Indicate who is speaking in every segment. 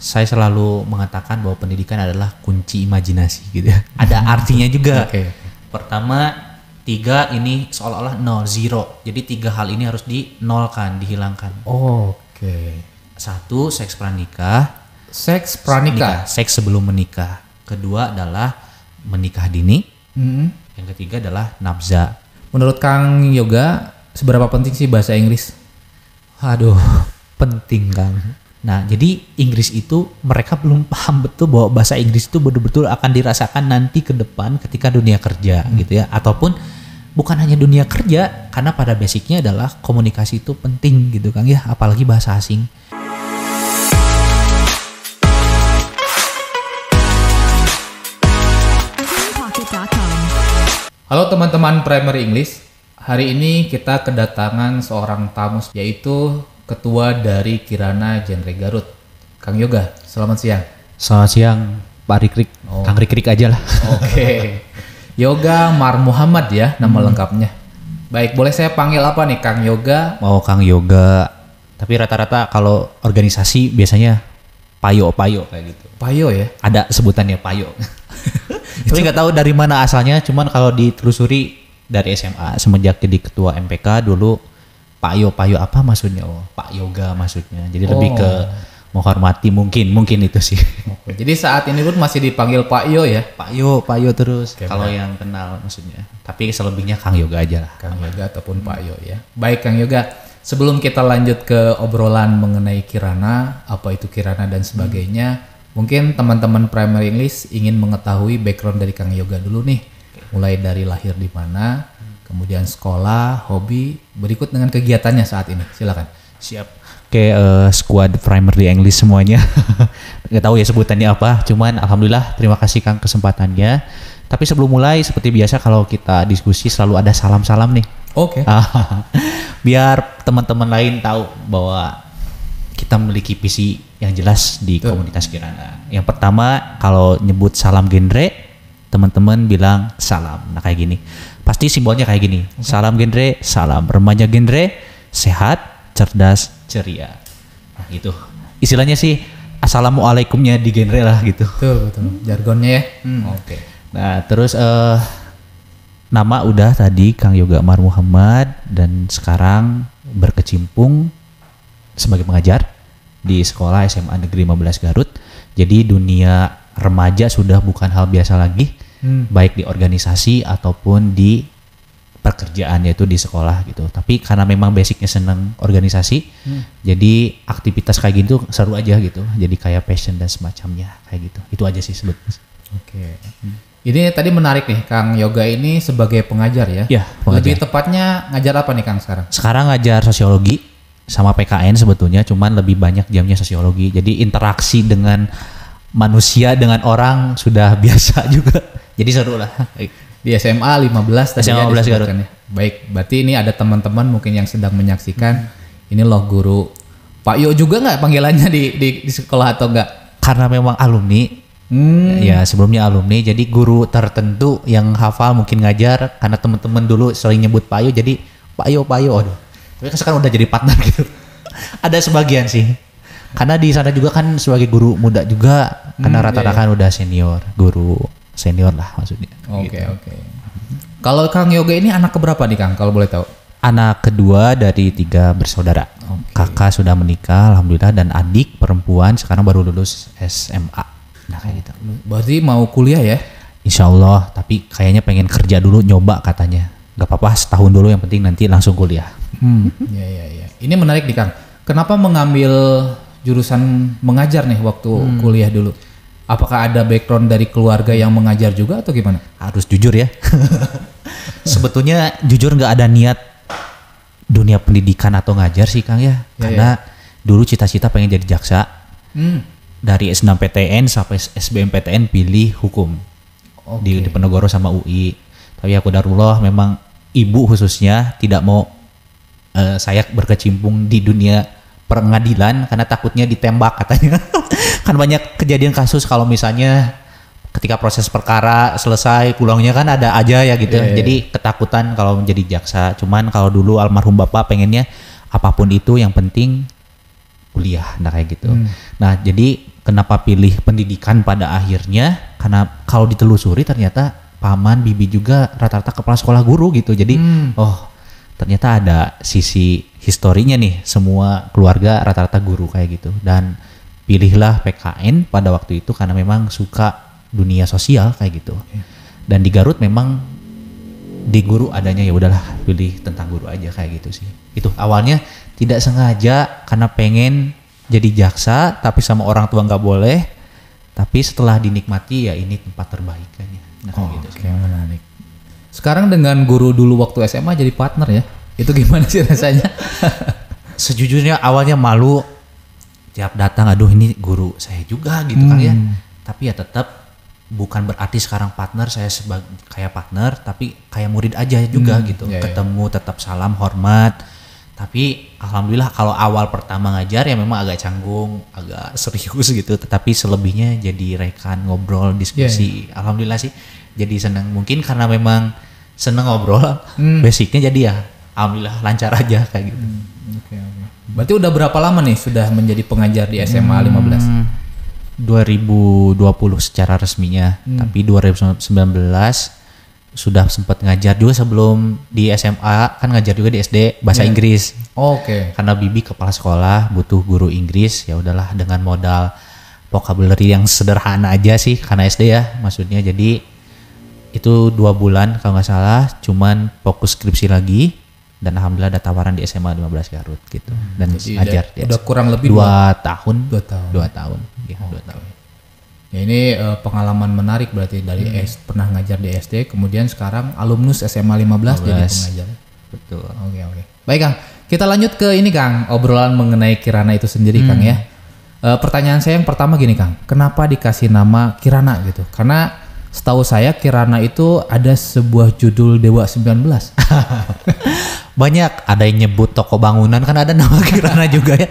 Speaker 1: saya selalu mengatakan bahwa pendidikan adalah kunci imajinasi gitu ya. Ada artinya juga. Pertama, 3 ini seolah-olah 0, 0. Jadi 3 hal ini harus dinolkan, dihilangkan. 1, seks pranikah.
Speaker 2: Seks pranikah.
Speaker 1: Seks sebelum menikah. Kedua adalah menikah dini. Yang ketiga adalah nafza.
Speaker 2: Menurut Kang Yoga, seberapa penting sih bahasa Inggris?
Speaker 1: Aduh, penting Kang. Nah, jadi Inggris itu mereka belum paham betul bahwa bahasa Inggris itu betul-betul akan dirasakan nanti ke depan ketika dunia kerja gitu ya. Ataupun bukan hanya dunia kerja, karena pada basicnya adalah komunikasi itu penting gitu Kang ya, apalagi bahasa asing.
Speaker 2: Halo teman-teman Primary English, hari ini kita kedatangan seorang tamu yaitu Ketua dari Kirana Genre Garut, Kang Yoga. Selamat siang.
Speaker 1: Selamat siang Pak Rikrik, Kang Rikrik aja lah.
Speaker 2: Yoga Mar Muhammad ya nama lengkapnya. Baik, boleh saya panggil apa nih Kang Yoga?
Speaker 1: Mau Kang Yoga, tapi rata-rata kalau organisasi biasanya Payo kayak gitu.
Speaker 2: Payo ya?
Speaker 1: Ada sebutannya Payo. Tapi nggak tahu dari mana asalnya, cuman kalau ditelusuri dari SMA semenjak jadi ketua MPK dulu Payo apa maksudnya? Pak Yoga maksudnya. Jadi lebih ke menghormati mungkin itu sih.
Speaker 2: Jadi saat ini pun masih dipanggil Pak Yo ya?
Speaker 1: Pak Yo terus kalau yang kenal maksudnya. Tapi selebihnya Kang Yoga aja lah.
Speaker 2: Kang Yoga ataupun Pak Yo ya. Baik Kang Yoga, sebelum kita lanjut ke obrolan mengenai Kirana, apa itu Kirana dan sebagainya, mungkin teman-teman Primary English ingin mengetahui background dari Kang Yoga dulu nih. Mulai dari lahir di mana, kemudian sekolah, hobi, berikut dengan kegiatannya saat ini. Silakan.
Speaker 1: Siap. Oke, squad Primary English semuanya. Nggak tahu ya sebutannya apa, cuman alhamdulillah terima kasih Kang kesempatannya. Tapi sebelum mulai seperti biasa kalau kita diskusi selalu ada salam-salam nih. Biar teman-teman lain tahu bahwa kita memiliki visi yang jelas di komunitas Kirana. Yang pertama, kalau nyebut salam genre, teman-teman bilang salam. Nah kayak gini, pasti simbolnya kayak gini. Salam genre, salam remaja genre, sehat, cerdas, ceria. Nah gitu. Istilahnya sih assalamualaikumnya di genre lah gitu.
Speaker 2: Betul. Jargonnya ya.
Speaker 1: Nah terus nama udah tadi Kang Yoga Mar Muhammad dan sekarang berkecimpung sebagai pengajar di sekolah SMA Negeri 15 Garut. Jadi dunia remaja sudah bukan hal biasa lagi, baik di organisasi ataupun di pekerjaan yaitu di sekolah gitu. Tapi karena memang basicnya seneng organisasi, jadi aktivitas kayak gitu seru aja gitu. Jadi kayak passion dan semacamnya kayak gitu. Itu aja sih sebetulnya.
Speaker 2: Ini tadi menarik nih, Kang Yoga ini sebagai pengajar ya?
Speaker 1: Iya,
Speaker 2: Lebih tepatnya ngajar apa nih Kang sekarang?
Speaker 1: Sekarang ngajar sosiologi sama PKN sebetulnya, cuman lebih banyak jamnya sosiologi. Jadi interaksi dengan manusia, dengan orang sudah biasa juga. Jadi seru lah.
Speaker 2: Di SMA 15 tadi
Speaker 1: SMA 15 Garut.
Speaker 2: Ya? Baik, berarti ini ada teman-teman mungkin yang sedang menyaksikan. Ini loh guru Pak Yo juga nggak panggilannya di sekolah atau enggak?
Speaker 1: Karena memang alumni. Ya sebelumnya alumni, jadi guru tertentu yang hafal mungkin ngajar karena teman-teman dulu sering nyebut Pak Yo, jadi Pak Yo. Aduh. Tapi kan sekarang udah jadi partner gitu. Ada sebagian sih. Karena di sana juga kan sebagai guru muda juga, karena rata-rata kan udah guru senior lah maksudnya. Oke.
Speaker 2: Kalau Kang Yoga ini anak keberapa nih Kang, kalau boleh tahu?
Speaker 1: Anak kedua dari 3 bersaudara. Kakak sudah menikah alhamdulillah dan adik perempuan sekarang baru lulus SMA. Nah kayak gitu.
Speaker 2: Berarti mau kuliah ya?
Speaker 1: Insya Allah, tapi kayaknya pengen kerja dulu nyoba katanya. Gak apa-apa setahun dulu, yang penting nanti langsung kuliah.
Speaker 2: Iya. Ini menarik nih Kang. Kenapa mengambil jurusan mengajar nih waktu kuliah dulu? Apakah ada background dari keluarga yang mengajar juga atau gimana?
Speaker 1: Harus jujur ya. Sebetulnya jujur nggak ada niat dunia pendidikan atau ngajar sih Kang ya. Karena dulu cita-cita pengen jadi jaksa. Dari S6PTN sampai SBMPTN pilih hukum. Di Penogoro sama UI. Tapi aku darullah memang ibu khususnya tidak mau saya berkecimpung di dunia pengadilan karena takutnya ditembak katanya. Kan banyak kejadian kasus kalau misalnya ketika proses perkara selesai pulangnya kan ada aja ya gitu. Jadi ketakutan kalau menjadi jaksa. Cuman kalau dulu almarhum bapak pengennya apapun itu yang penting kuliah, nah kayak gitu. Nah jadi kenapa pilih pendidikan pada akhirnya, karena kalau ditelusuri ternyata paman bibi juga rata-rata kepala sekolah guru gitu. Jadi ternyata ada sisi historinya nih, semua keluarga rata-rata guru kayak gitu. Dan pilihlah PKN pada waktu itu karena memang suka dunia sosial kayak gitu. Dan di Garut memang di guru adanya, ya udahlah pilih tentang guru aja kayak gitu sih. Itu awalnya tidak sengaja karena pengen jadi jaksa tapi sama orang tua nggak boleh, tapi setelah dinikmati ya ini tempat terbaik kayaknya. Nah, gitu sih.
Speaker 2: Menarik. Sekarang dengan guru dulu waktu SMA jadi partner ya, itu gimana sih rasanya?
Speaker 1: Sejujurnya awalnya malu, tiap datang aduh ini guru saya juga gitu kan ya. Tapi ya tetap bukan berarti sekarang partner saya sebagai kayak partner, tapi kayak murid aja juga gitu. Ketemu tetap salam hormat. Tapi alhamdulillah kalau awal pertama ngajar ya memang agak canggung, agak serius gitu. Tetapi selebihnya jadi rekan, ngobrol, diskusi. Alhamdulillah sih jadi senang. Mungkin karena memang senang ngobrol, basicnya jadi ya alhamdulillah lancar aja kayak gitu.
Speaker 2: Berarti udah berapa lama nih sudah menjadi pengajar di SMA 15?
Speaker 1: 2020 secara resminya, tapi 2019 sudah sempat ngajar juga sebelum di SMA, kan ngajar juga di SD bahasa Inggris. Karena bibi kepala sekolah butuh guru Inggris, ya udahlah dengan modal vocabulary yang sederhana aja sih karena SD ya maksudnya. Jadi itu 2 bulan kalau nggak salah, cuman fokus skripsi lagi. Dan alhamdulillah ada tawaran di SMA 15 Garut gitu. Dan ngajar
Speaker 2: udah kurang lebih
Speaker 1: 2 tahun.
Speaker 2: 2 tahun.
Speaker 1: 2 tahun. Ya, 2 tahun.
Speaker 2: Ya ini pengalaman menarik berarti dari pernah ngajar di SD, kemudian sekarang alumnus SMA 15 jadi pengajar.
Speaker 1: Betul.
Speaker 2: Oke. Baik Kang, kita lanjut ke ini Kang, obrolan mengenai Kirana itu sendiri Kang ya. Pertanyaan saya yang pertama gini Kang, kenapa dikasih nama Kirana gitu? Karena setahu saya Kirana itu ada sebuah judul Dewa 19.
Speaker 1: Banyak, ada yang nyebut toko bangunan kan ada nama Kirana juga ya.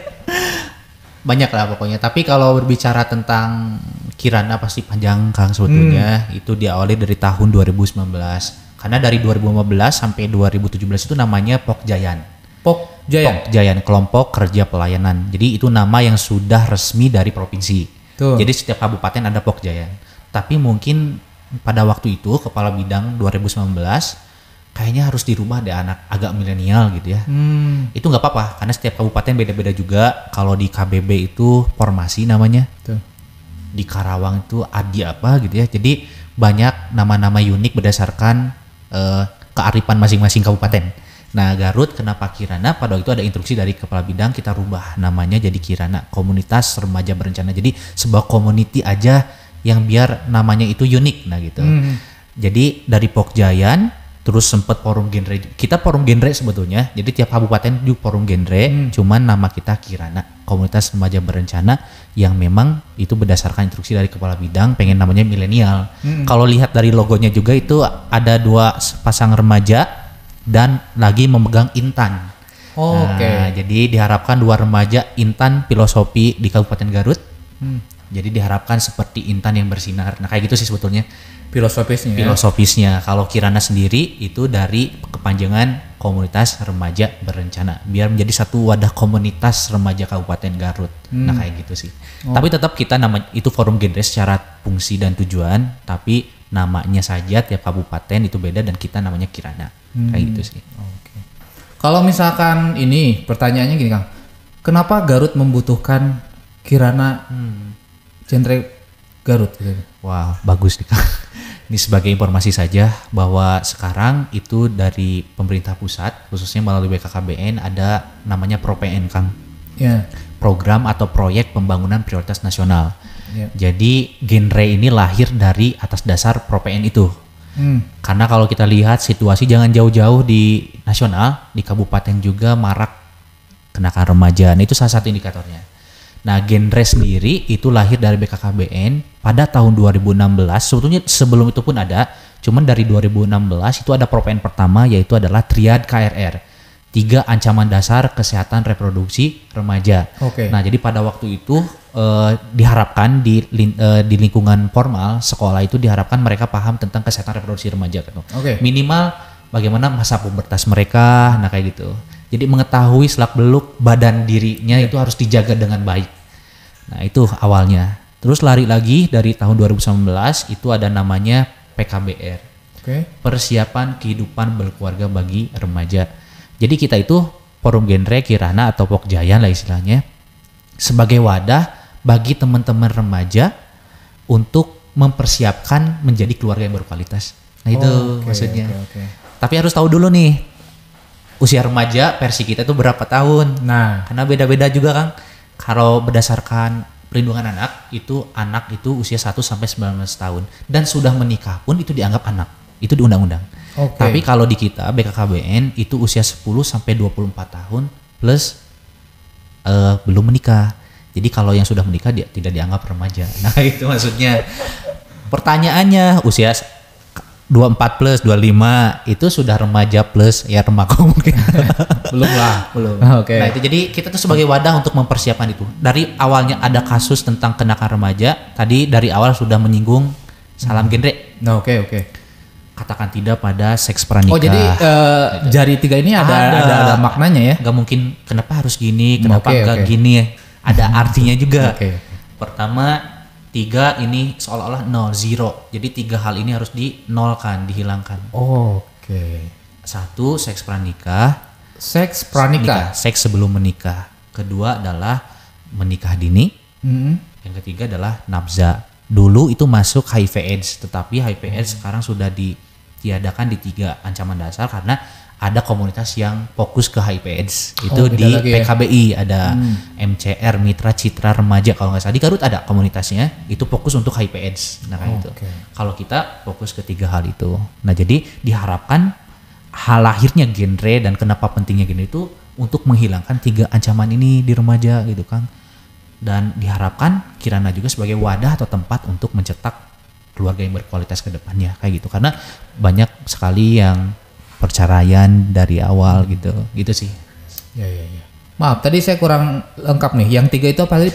Speaker 1: Banyak lah pokoknya. Tapi kalau berbicara tentang Kirana pasti panjang Kang sebetulnya. Itu diawali dari tahun 2019. Karena dari 2015 sampai 2017 itu namanya Pokjayan. Pokjayan, Kelompok Kerja Pelayanan. Jadi itu nama yang sudah resmi dari provinsi. Jadi setiap kabupaten ada Pokjayan. Tapi mungkin pada waktu itu kepala bidang 2019 kayaknya harus dirubah deh, anak agak milenial gitu ya. Itu nggak apa-apa karena setiap kabupaten beda-beda juga. Kalau di KBB itu formasi namanya. Di Karawang itu Adi apa gitu ya. Jadi banyak nama-nama unik berdasarkan kearifan masing-masing kabupaten. Nah Garut kenapa Kirana? Pada waktu itu ada instruksi dari kepala bidang, kita rubah namanya jadi Kirana, Komunitas Remaja Berencana. Jadi sebuah community aja yang biar namanya itu unik. Nah gitu. Jadi dari Pokjayan terus sempat forum genre. Kita forum genre sebetulnya. Jadi tiap kabupaten juga forum genre. Cuman nama kita Kirana, Komunitas Remaja Berencana, yang memang itu berdasarkan instruksi dari kepala bidang pengen namanya milenial. Kalau lihat dari logonya juga itu ada 2 pasang remaja dan lagi memegang intan. Jadi diharapkan 2 remaja intan filosofi di Kabupaten Garut. Jadi diharapkan seperti intan yang bersinar. Nah kayak gitu sih sebetulnya filosofisnya. Kalau Kirana sendiri itu dari kepanjangan Komunitas Remaja Berencana, biar menjadi satu wadah komunitas remaja Kabupaten Garut. Nah kayak gitu sih. Tapi tetap kita nama itu forum genre secara fungsi dan tujuan, tapi namanya saja tiap kabupaten itu beda dan kita namanya Kirana. Kayak gitu sih. Kalau
Speaker 2: misalkan ini pertanyaannya gini Kang, kenapa Garut membutuhkan Kirana genre Garut gitu?
Speaker 1: Wah bagus nih Kang. Ini sebagai informasi saja bahwa sekarang itu dari pemerintah pusat khususnya melalui BKKBN ada namanya ProPN Kang. Program atau proyek pembangunan prioritas nasional. Jadi genre ini lahir dari atas dasar ProPN itu. Karena kalau kita lihat situasi jangan jauh-jauh di nasional, di kabupaten juga marak kenakan remaja. Nah itu salah satu indikatornya. Nah genre sendiri itu lahir dari BKKBN pada tahun 2016. Sebetulnya sebelum itu pun ada, cuman dari 2016 itu ada ProPN pertama yaitu adalah Triad KRR, 3 ancaman dasar kesehatan reproduksi remaja. Nah jadi pada waktu itu diharapkan di lingkungan formal sekolah itu diharapkan mereka paham tentang kesehatan reproduksi remaja gitu. Minimal bagaimana masa pubertas mereka, nah kayak gitu. Jadi mengetahui selak beluk badan dirinya itu harus dijaga dengan baik. Nah itu awalnya. Terus lari lagi dari tahun 2019 itu ada namanya PKBR. Persiapan kehidupan berkeluarga bagi remaja. Jadi kita itu Forum Genre Kirana atau Pokjayan lah istilahnya sebagai wadah bagi teman-teman remaja untuk mempersiapkan menjadi keluarga yang berkualitas. Nah itu maksudnya. Tapi harus tahu dulu nih usia remaja versi kita itu berapa tahun. Nah, karena beda-beda juga Kang. Kalau berdasarkan perlindungan anak itu usia 1 sampai 19 tahun dan sudah menikah pun itu dianggap anak. Itu di undang-undang. Tapi kalau di kita BKKBN itu usia 10 sampai 24 tahun plus belum menikah. Jadi kalau yang sudah menikah dia tidak dianggap remaja. Nah, itu maksudnya. Pertanyaannya usia 24 plus 25 itu sudah remaja plus ya remaja mungkin. Belum. Nah itu jadi kita tuh sebagai wadah untuk mempersiapkan itu. Dari awalnya ada kasus tentang kenakan remaja, tadi dari awal sudah menyinggung salam genre. Katakan tidak pada seks pranikah.
Speaker 2: Jadi jari 3 ini ada maknanya ya?
Speaker 1: Gak mungkin kenapa harus gini, kenapa enggak gini. Ada artinya juga. Pertama 3 ini seolah-olah 0. Jadi 3 hal ini harus dinolkan, dihilangkan. 1 seks pranikah. Seks sebelum menikah. Kedua adalah menikah dini. Yang ketiga adalah nafza. Dulu itu masuk HIV AIDS, tetapi HIV AIDS sekarang sudah ditiadakan di 3 ancaman dasar karena ada komunitas yang fokus ke HIV AIDS. Itu di PKBI ada MCR Mitra Citra Remaja kalau nggak salah. Di Garut ada komunitasnya, itu fokus untuk HIV AIDS. Nah kayak gitu. Kalau kita fokus ke 3 hal itu. Nah jadi diharapkan hal lahirnya genre dan kenapa pentingnya genre itu untuk menghilangkan 3 ancaman ini di remaja gitu Kang. Dan diharapkan Kirana juga sebagai wadah atau tempat untuk mencetak keluarga yang berkualitas ke depannya kayak gitu. Karena banyak sekali yang perceraian dari awal gitu sih. Ya.
Speaker 2: Maaf, tadi saya kurang lengkap nih. Yang 3 itu apa tadi?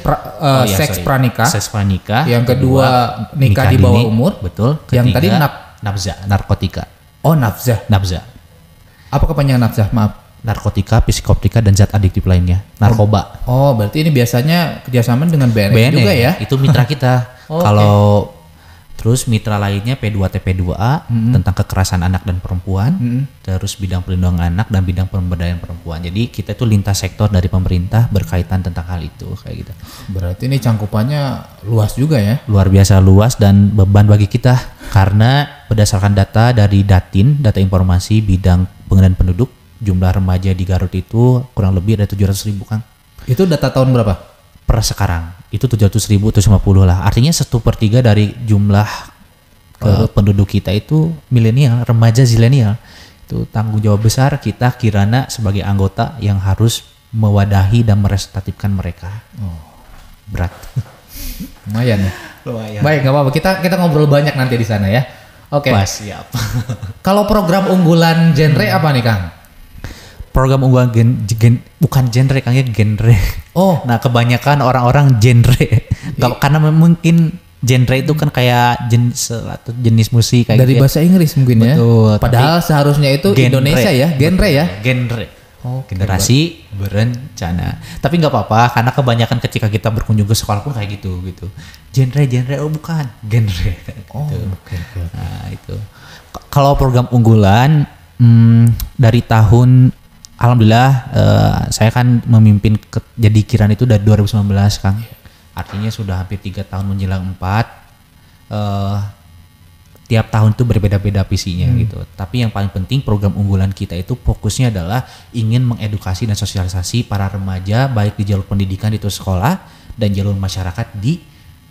Speaker 2: Seks pranikah.
Speaker 1: Seks pranikah.
Speaker 2: Yang kedua nikah di bawah umur.
Speaker 1: Betul.
Speaker 2: Yang tadi
Speaker 1: nafza, narkotika.
Speaker 2: Nafza. Apa kepanjangan nafza? Maaf.
Speaker 1: Narkotika, psikoptika dan zat adiktif lainnya. Narkoba.
Speaker 2: Berarti ini biasanya kerjasama dengan BNN juga ya?
Speaker 1: Itu mitra kita. Kalau terus mitra lainnya P2TP2A tentang kekerasan anak dan perempuan, terus bidang perlindungan anak dan bidang pemberdayaan perempuan. Jadi kita itu lintas sektor dari pemerintah berkaitan tentang hal itu kayak gitu.
Speaker 2: Berarti ini cangkupannya luas juga ya?
Speaker 1: Luar biasa luas dan beban bagi kita karena berdasarkan data dari Datin, data informasi bidang pengendalian penduduk, jumlah remaja di Garut itu kurang lebih ada 700.000 Kang.
Speaker 2: Itu data tahun berapa?
Speaker 1: Per sekarang itu 700.000 atau 50 lah, artinya 1/3 dari jumlah penduduk kita itu milenial, remaja zilenial. Itu tanggung jawab besar kita Kirana sebagai anggota yang harus mewadahi dan merepresentatifkan mereka. Berat.
Speaker 2: Lumayan ya. Baik, nggak apa-apa. Kita ngobrol banyak nanti di sana ya. Oke.
Speaker 1: Siap.
Speaker 2: Kalau program unggulan genre apa nih Kang?
Speaker 1: Program unggulan bukan genre Kang ya, genre. Nah kebanyakan orang-orang genre karena mungkin genre itu kan kayak jenis musik kayak
Speaker 2: dari bahasa Inggris mungkin.
Speaker 1: Betul,
Speaker 2: ya. Padahal seharusnya itu genre. Indonesia ya, genre ya.
Speaker 1: Genre. Generasi berencana. Tapi nggak apa-apa karena kebanyakan ketika kita berkunjung ke sekolah pun kayak gitu. Genre bukan genre. Nah itu. Kalau program unggulan dari tahun alhamdulillah saya kan memimpin jadi Kirana itu dari 2019 Kang. Artinya sudah hampir 3 tahun menjelang 4. Tiap tahun itu berbeda-beda visinya gitu. Tapi yang paling penting program unggulan kita itu fokusnya adalah ingin mengedukasi dan sosialisasi para remaja baik di jalur pendidikan itu sekolah dan jalur masyarakat di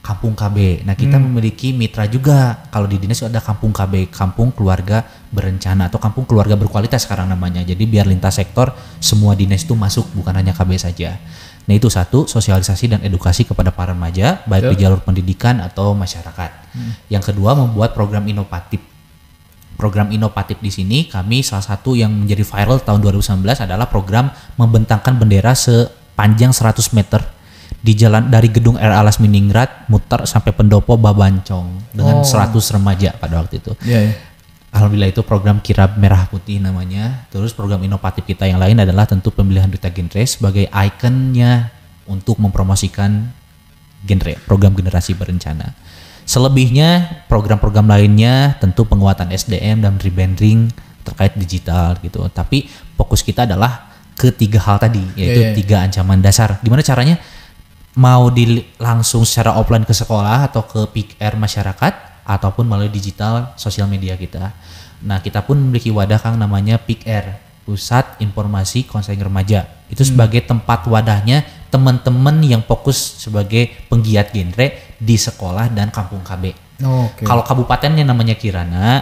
Speaker 1: Kampung KB. Nah kita memiliki mitra juga. Kalau di dinas ada Kampung KB, Kampung Keluarga Berencana atau Kampung Keluarga Berkualitas sekarang namanya. Jadi biar lintas sektor semua dinas itu masuk, bukan hanya KB saja. Nah itu 1, sosialisasi dan edukasi kepada para remaja baik di jalur pendidikan atau masyarakat. Yang kedua membuat program inovatif. Program inovatif di sini kami salah satu yang menjadi viral tahun 2019 adalah program membentangkan bendera sepanjang 100 meter di jalan dari gedung R Alas Miningrat muter sampai Pendopo Babancong dengan 100 remaja pada waktu itu. Alhamdulillah itu program Kirab Merah Putih namanya. Terus program inovatif kita yang lain adalah tentu pemilihan duta genre sebagai ikonnya untuk mempromosikan genre, program generasi berencana. Selebihnya program-program lainnya tentu penguatan SDM dan rebranding terkait digital gitu. Tapi fokus kita adalah ketiga hal tadi, yaitu tiga ancaman dasar. Gimana caranya? Mau langsung secara offline ke sekolah atau ke PR masyarakat ataupun melalui digital sosial media kita. Nah, kita pun memiliki wadah Kang namanya PR, Pusat Informasi Konseling Remaja. Itu sebagai tempat wadahnya teman-teman yang fokus sebagai penggiat genre di sekolah dan kampung KB. Kalau kabupatennya namanya Kirana,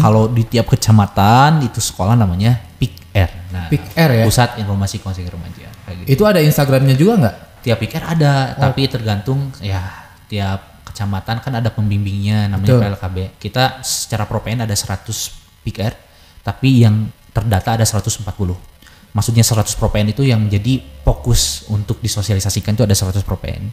Speaker 1: kalau di tiap kecamatan itu sekolah namanya PIKR. Nah,
Speaker 2: PIKR ya?
Speaker 1: Pusat Informasi Konseling Remaja. Kayak gitu.
Speaker 2: Itu ada Instagramnya juga nggak?
Speaker 1: Tiap PIKR ada, tapi tergantung ya tiap kecamatan kan ada pembimbingnya namanya PLKB. Kita secara propen ada 100 PIKR, tapi yang terdata ada 140. Maksudnya 100 propen itu yang menjadi fokus untuk disosialisasikan itu ada 100 propen.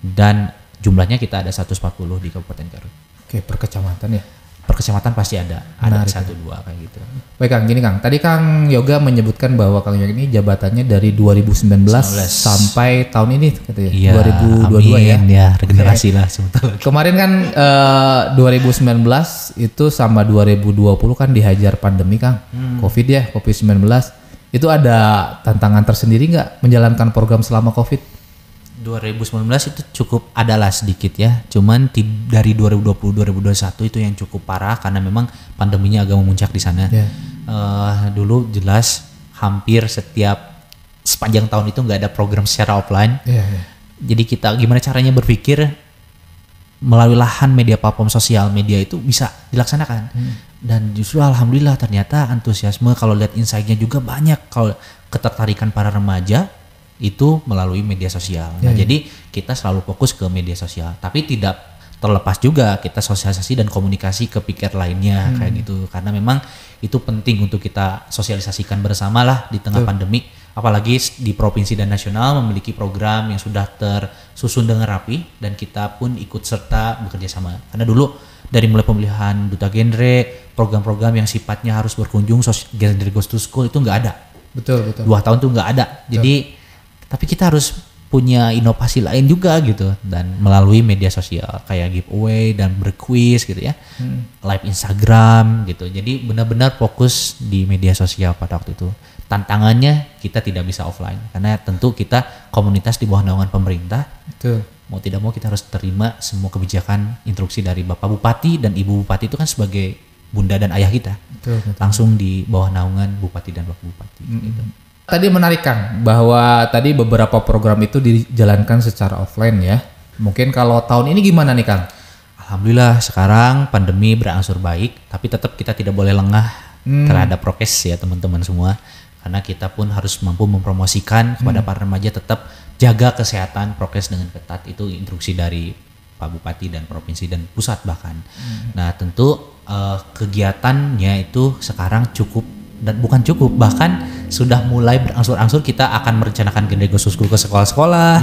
Speaker 1: Dan jumlahnya kita ada 140 di Kabupaten Garut.
Speaker 2: Oke, per kecamatan ya?
Speaker 1: Per kecamatan pasti ada 1-2 kayak gitu.
Speaker 2: Baik Kang, gini Kang, tadi Kang Yoga menyebutkan bahwa Kang Yoga ini jabatannya dari 2019 sampai tahun ini katanya,
Speaker 1: iya,
Speaker 2: 2022
Speaker 1: amin, ya regenerasi lah sebentar lagi.
Speaker 2: Kemarin kan 2019 itu sama 2020 kan dihajar pandemi Kang, COVID ya, COVID-19. Itu ada tantangan tersendiri nggak menjalankan program selama COVID?
Speaker 1: 2019 itu cukup adalah sedikit ya, cuman dari 2020-2021 itu yang cukup parah karena memang pandeminya agak memuncak di sana. Dulu jelas hampir sepanjang tahun itu nggak ada program secara offline. Jadi kita gimana caranya berpikir melalui lahan media platform sosial media itu bisa dilaksanakan. Dan justru alhamdulillah ternyata antusiasme, kalau lihat insight-nya juga banyak, kalau ketertarikan para remaja itu melalui media sosial. Nah, jadi kita selalu fokus ke media sosial, tapi tidak terlepas juga kita sosialisasi dan komunikasi ke PIKR lainnya kayak gitu, karena memang itu penting untuk kita sosialisasikan bersama lah di tengah pandemi, apalagi di provinsi dan nasional memiliki program yang sudah tersusun dengan rapi dan kita pun ikut serta bekerja sama. Karena dulu dari mulai pemilihan duta genre, program-program yang sifatnya harus berkunjung, genre goes to school itu nggak ada.
Speaker 2: Betul.
Speaker 1: 2 tahun tuh nggak ada. Jadi tapi kita harus punya inovasi lain juga gitu, dan melalui media sosial kayak giveaway dan berkuis gitu ya, live Instagram gitu. Jadi benar-benar fokus di media sosial pada waktu itu. Tantangannya kita tidak bisa offline karena tentu kita komunitas di bawah naungan pemerintah. Mau tidak mau kita harus terima semua kebijakan instruksi dari Bapak Bupati dan Ibu Bupati, itu kan sebagai bunda dan ayah kita. Langsung di bawah naungan Bupati dan Bapak Bupati gitu.
Speaker 2: Tadi menarik Kang, bahwa tadi beberapa program itu dijalankan secara offline ya. Mungkin kalau tahun ini gimana nih Kang?
Speaker 1: Alhamdulillah sekarang pandemi berangsur baik, tapi tetap kita tidak boleh lengah terhadap prokes ya teman-teman semua. Karena kita pun harus mampu mempromosikan kepada para remaja tetap jaga kesehatan, prokes dengan ketat. Itu instruksi dari Pak Bupati dan provinsi dan pusat bahkan. Nah tentu kegiatannya itu sekarang cukup, dan bukan cukup, bahkan sudah mulai berangsur-angsur kita akan merencanakan genre goes to school ke sekolah-sekolah.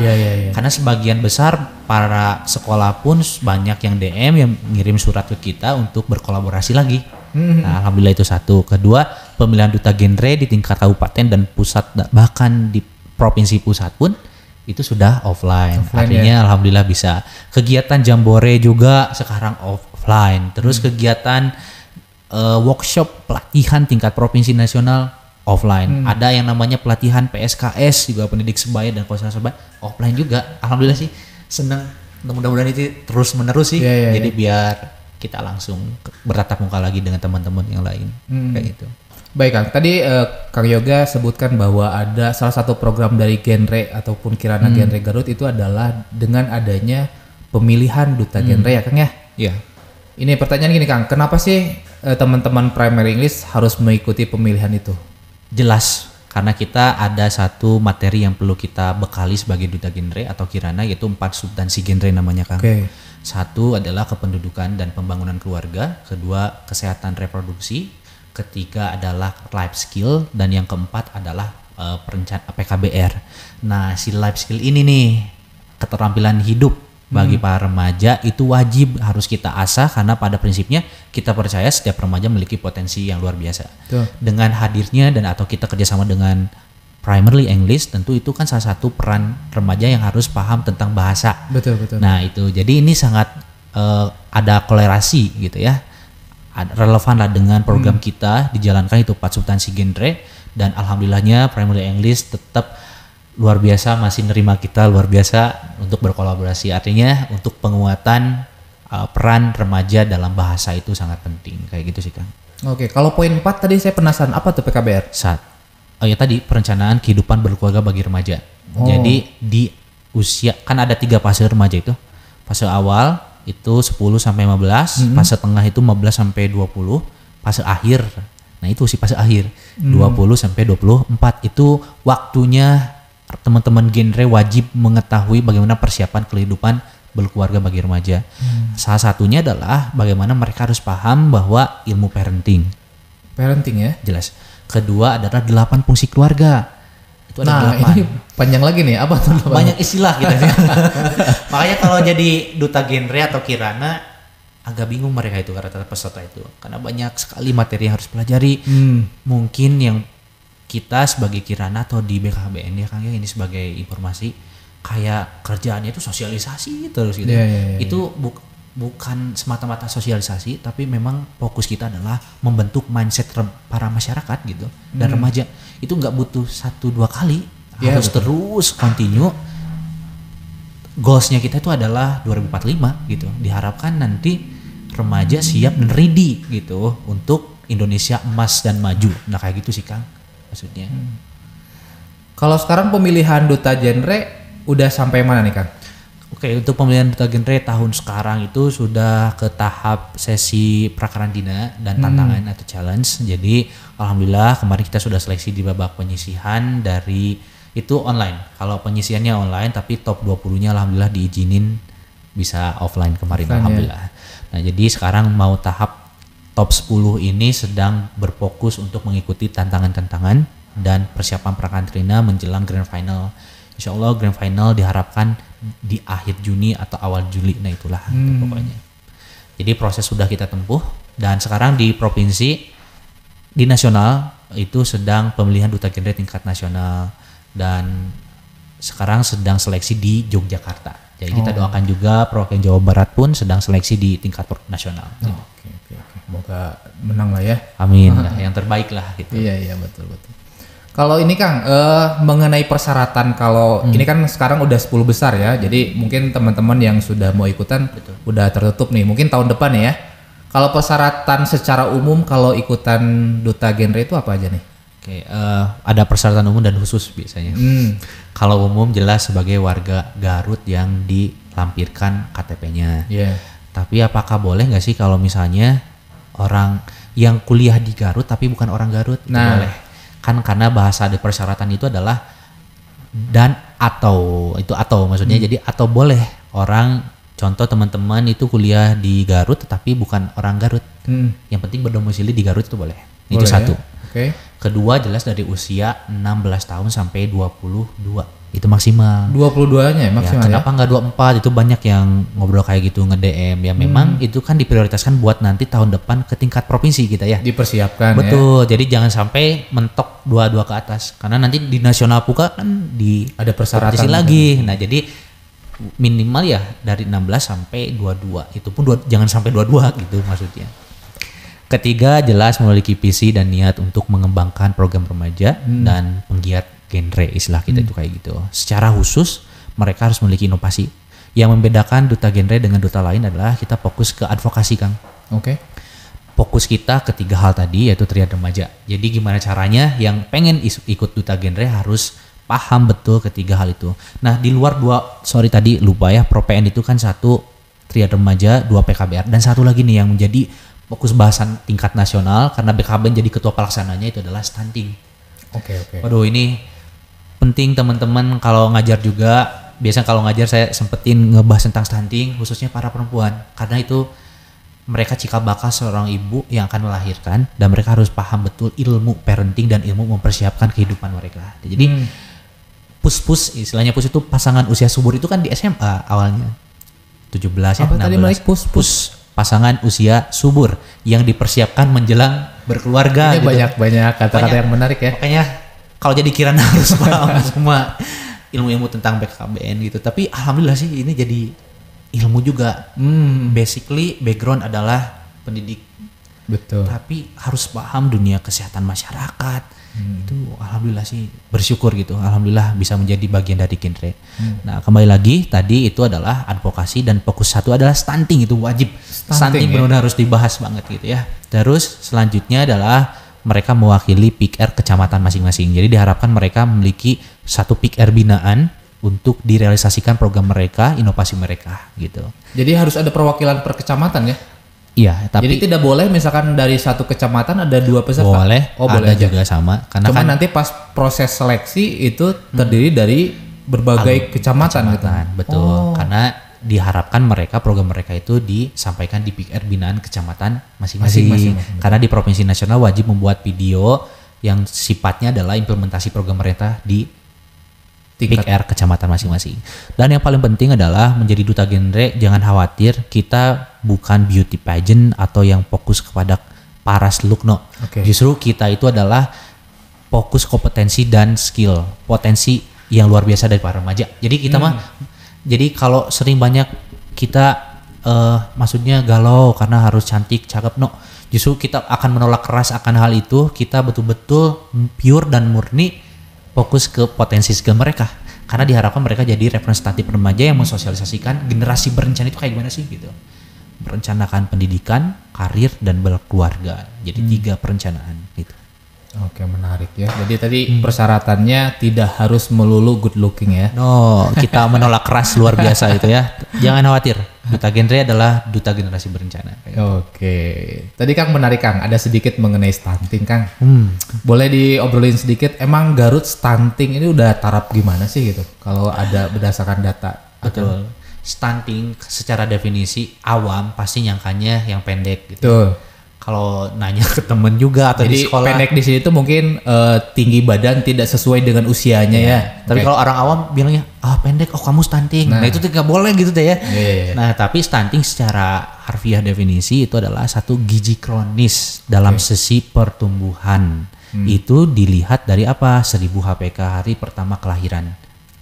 Speaker 1: Karena sebagian besar para sekolah pun banyak yang DM yang ngirim surat ke kita untuk berkolaborasi lagi. Nah, alhamdulillah itu satu. Kedua, pemilihan duta genre di tingkat kabupaten dan pusat, bahkan di provinsi pusat pun itu sudah offline. Artinya alhamdulillah bisa. Kegiatan jambore juga sekarang offline. Terus kegiatan workshop pelatihan tingkat provinsi nasional offline. Ada yang namanya pelatihan PSKS juga, pendidik sebaya dan konselor sebaya, offline juga. Alhamdulillah sih senang. Mudah-mudahan itu terus menerus sih. Jadi biar kita langsung bertatap muka lagi dengan teman-teman yang lain kayak gitu.
Speaker 2: Baik Kang, tadi Kang Yoga sebutkan bahwa ada salah satu program dari genre ataupun Kirana Genre Garut itu adalah dengan adanya pemilihan duta genre ya Kang ya?
Speaker 1: Iya.
Speaker 2: Ini pertanyaan gini Kang, kenapa sih teman-teman Primary English harus mengikuti pemilihan itu?
Speaker 1: Jelas, karena kita ada satu materi yang perlu kita bekali sebagai duta genre atau Kirana, yaitu 4 substansi genre namanya Kang. Satu adalah kependudukan dan pembangunan keluarga, kedua kesehatan reproduksi, ketiga adalah life skill, dan yang keempat adalah perencanaan PKBR. Nah, si life skill ini nih, keterampilan hidup bagi para remaja itu wajib harus kita asah, karena pada prinsipnya kita percaya setiap remaja memiliki potensi yang luar biasa. Dengan hadirnya dan atau kita kerjasama dengan primarily English, tentu itu kan salah satu peran remaja yang harus paham tentang bahasa.
Speaker 2: Betul, betul.
Speaker 1: Nah itu, jadi ini sangat ada kolerasi gitu ya, relevan lah dengan program kita dijalankan itu 4 substansi genre, dan alhamdulillahnya primarily English tetap luar biasa masih nerima kita luar biasa untuk berkolaborasi. Artinya untuk penguatan peran remaja dalam bahasa itu sangat penting, kayak gitu sih Kang.
Speaker 2: Oke, kalau poin 4 tadi saya penasaran, apa tuh PKBR?
Speaker 1: Ya tadi perencanaan kehidupan berkeluarga bagi remaja. Jadi di usia kan ada 3 fase remaja itu. Fase awal itu 10 sampai 15, fase tengah itu 15 sampai 20, fase akhir. Nah, itu si fase akhir 20 sampai 24 itu waktunya teman-teman genre wajib mengetahui bagaimana persiapan kehidupan berkeluarga bagi remaja. Salah satunya adalah bagaimana mereka harus paham bahwa ilmu parenting.
Speaker 2: Parenting ya?
Speaker 1: Jelas. Kedua adalah 8 fungsi keluarga. Itu ada 8.
Speaker 2: Ini panjang lagi nih, apa tuh?
Speaker 1: Banyak istilah gitu sih. Makanya kalau jadi duta genre atau kirana agak bingung mereka itu kata peserta itu. Karena banyak sekali materi yang harus pelajari. Mungkin yang kita sebagai kirana atau di BKBN ya Kang ya, ini sebagai informasi, kayak kerjaannya itu sosialisasi terus gitu. Itu bukan semata-mata sosialisasi, tapi memang fokus kita adalah membentuk mindset para masyarakat gitu dan remaja. Itu nggak butuh 1-2 kali, harus betul. Terus continue. Goalsnya kita itu adalah 2045 gitu. Diharapkan nanti remaja siap dan ready gitu untuk Indonesia emas dan maju. Nah kayak gitu sih Kang maksudnya.
Speaker 2: Kalau sekarang pemilihan duta genre udah sampai mana nih Kang?
Speaker 1: Oke, untuk pemilihan duta genre tahun sekarang itu sudah ke tahap sesi prakarantina dan tantangan atau challenge. Jadi alhamdulillah kemarin kita sudah seleksi di babak penyisihan dari itu online. Kalau penyisihannya online tapi top 20-nya alhamdulillah diizinin bisa offline kemarin alhamdulillah. Nah, jadi sekarang mau tahap top 10 ini sedang berfokus untuk mengikuti tantangan-tantangan dan persiapan prakarantina menjelang grand final. Insya Allah grand final diharapkan di akhir Juni atau awal Juli. Nah itulah itu pokoknya. Jadi proses sudah kita tempuh dan sekarang di provinsi, di nasional itu sedang pemilihan duta genre tingkat nasional dan sekarang sedang seleksi di Yogyakarta. Jadi kita doakan juga Provinsi Jawa Barat pun sedang seleksi di tingkat nasional.
Speaker 2: Oke. Semoga menang lah ya.
Speaker 1: Amin. Yang terbaik lah gitu.
Speaker 2: Iya betul. Kalau ini Kang, mengenai persyaratan, kalau ini kan sekarang udah 10 besar ya, jadi mungkin teman-teman yang sudah mau ikutan udah tertutup nih, mungkin tahun depan ya. Kalau persyaratan secara umum kalau ikutan duta genre itu apa aja nih?
Speaker 1: Oke, ada persyaratan umum dan khusus biasanya. Kalau umum jelas sebagai warga Garut yang dilampirkan KTP-nya. Tapi apakah boleh nggak sih kalau misalnya orang yang kuliah di Garut tapi bukan orang Garut? Nah, boleh. Kan karena bahasa di persyaratan itu adalah dan atau maksudnya jadi atau boleh orang, contoh teman-teman itu kuliah di Garut tetapi bukan orang Garut, yang penting berdomisili di Garut itu boleh itu satu ya? Kedua jelas dari usia 16 tahun sampai 22 itu maksimal.
Speaker 2: 22-nya maksimal ya?
Speaker 1: Kenapa nggak 24? Itu banyak yang ngobrol kayak gitu, nge-DM ya. Memang itu kan diprioritaskan buat nanti tahun depan ke tingkat provinsi kita ya.
Speaker 2: Dipersiapkan.
Speaker 1: Betul. Ya? Jadi jangan sampai mentok 22 ke atas. Karena nanti di nasional PUKA kan ada persyaratan lagi. Nah, jadi minimal ya dari 16 sampai 22. Itu pun jangan sampai 22 gitu maksudnya. Ketiga jelas memiliki visi dan niat untuk mengembangkan program remaja dan penggiat genre istilah kita itu kayak gitu. Secara khusus mereka harus memiliki inovasi. Yang membedakan duta genre dengan duta lain adalah kita fokus ke advokasi Kang. Fokus kita ke 3 hal tadi yaitu triad remaja. Jadi gimana caranya yang pengen ikut duta genre harus paham betul ketiga hal itu. Nah di luar tadi lupa ya, ProPN itu kan 1 triad remaja, 2 PKBR dan 1 lagi nih yang menjadi fokus bahasan tingkat nasional karena BKBN jadi ketua pelaksananya itu adalah stunting. Waduh ini penting teman-teman kalau ngajar juga. Biasanya kalau ngajar saya sempetin ngebahas tentang stunting khususnya para perempuan karena itu mereka cikal bakal seorang ibu yang akan melahirkan dan mereka harus paham betul ilmu parenting dan ilmu mempersiapkan kehidupan mereka. Jadi pus istilahnya pus itu pasangan usia subur itu kan di SMA awalnya 17 ya 16 pus pasangan usia subur yang dipersiapkan menjelang berkeluarga.
Speaker 2: Ini gitu. banyak kata-kata yang menarik ya.
Speaker 1: Makanya kalau jadi Kirana harus paham semua ilmu-ilmu tentang BKKBN gitu. Tapi alhamdulillah sih ini jadi ilmu juga. Basically background adalah pendidik.
Speaker 2: Betul.
Speaker 1: Tapi harus paham dunia kesehatan masyarakat. Itu alhamdulillah sih bersyukur gitu. Alhamdulillah bisa menjadi bagian dari Kinre. Nah, kembali lagi tadi itu adalah advokasi dan fokus satu adalah stunting, itu wajib. Stunting benar-benar harus dibahas banget gitu ya. Terus selanjutnya adalah mereka mewakili PIK-R kecamatan masing-masing. Jadi diharapkan mereka memiliki satu PIK-R binaan untuk direalisasikan program mereka, inovasi mereka gitu.
Speaker 2: Jadi harus ada perwakilan per kecamatan ya?
Speaker 1: Iya, tapi
Speaker 2: jadi tidak boleh misalkan dari satu kecamatan ada 2 peserta.
Speaker 1: Boleh, boleh aja juga sama. Karena
Speaker 2: cuman nanti pas proses seleksi itu terdiri dari berbagai kecamatan gitu.
Speaker 1: Betul. Karena diharapkan program mereka itu disampaikan di PIK-R binaan kecamatan masing-masing. Karena di provinsi nasional wajib membuat video yang sifatnya adalah implementasi program mereka di PIK-R kecamatan masing-masing. Dan yang paling penting adalah menjadi duta genre, jangan khawatir, kita bukan beauty pageant atau yang fokus kepada paras look, no. Justru kita itu adalah fokus kompetensi dan skill, potensi yang luar biasa dari para remaja. Jadi kita jadi kalau sering banyak kita maksudnya galau karena harus cantik, cakep, no. Justru kita akan menolak keras akan hal itu, kita betul-betul pure dan murni fokus ke potensi skill mereka, karena diharapkan mereka jadi representatif remaja yang mensosialisasikan generasi berencana itu kayak gimana sih gitu, merencanakan pendidikan, karir dan berkeluarga. Jadi 3 perencanaan gitu.
Speaker 2: Oke, menarik ya. Jadi tadi persyaratannya tidak harus melulu good looking ya.
Speaker 1: No, kita menolak keras luar biasa itu ya. Jangan khawatir, duta genre adalah duta generasi berencana.
Speaker 2: Oke, tadi Kang menarik Kang, ada sedikit mengenai stunting Kang. Boleh diobrolin sedikit, emang Garut stunting ini udah taraf gimana sih gitu? Kalau ada berdasarkan data.
Speaker 1: Betul. Stunting secara definisi awam pasti nyangkanya yang pendek gitu.
Speaker 2: Betul.
Speaker 1: Kalau nanya ke temen juga atau
Speaker 2: jadi
Speaker 1: di sekolah.
Speaker 2: Pendek di sini tuh mungkin tinggi badan tidak sesuai dengan usianya ya.
Speaker 1: Tapi kalau orang awam bilangnya pendek, kamu stunting. Nah itu tidak boleh gitu deh ya. Nah tapi stunting secara harfiah definisi itu adalah satu gizi kronis dalam sesi pertumbuhan. Itu dilihat dari apa? 1000 HPK hari pertama kelahiran,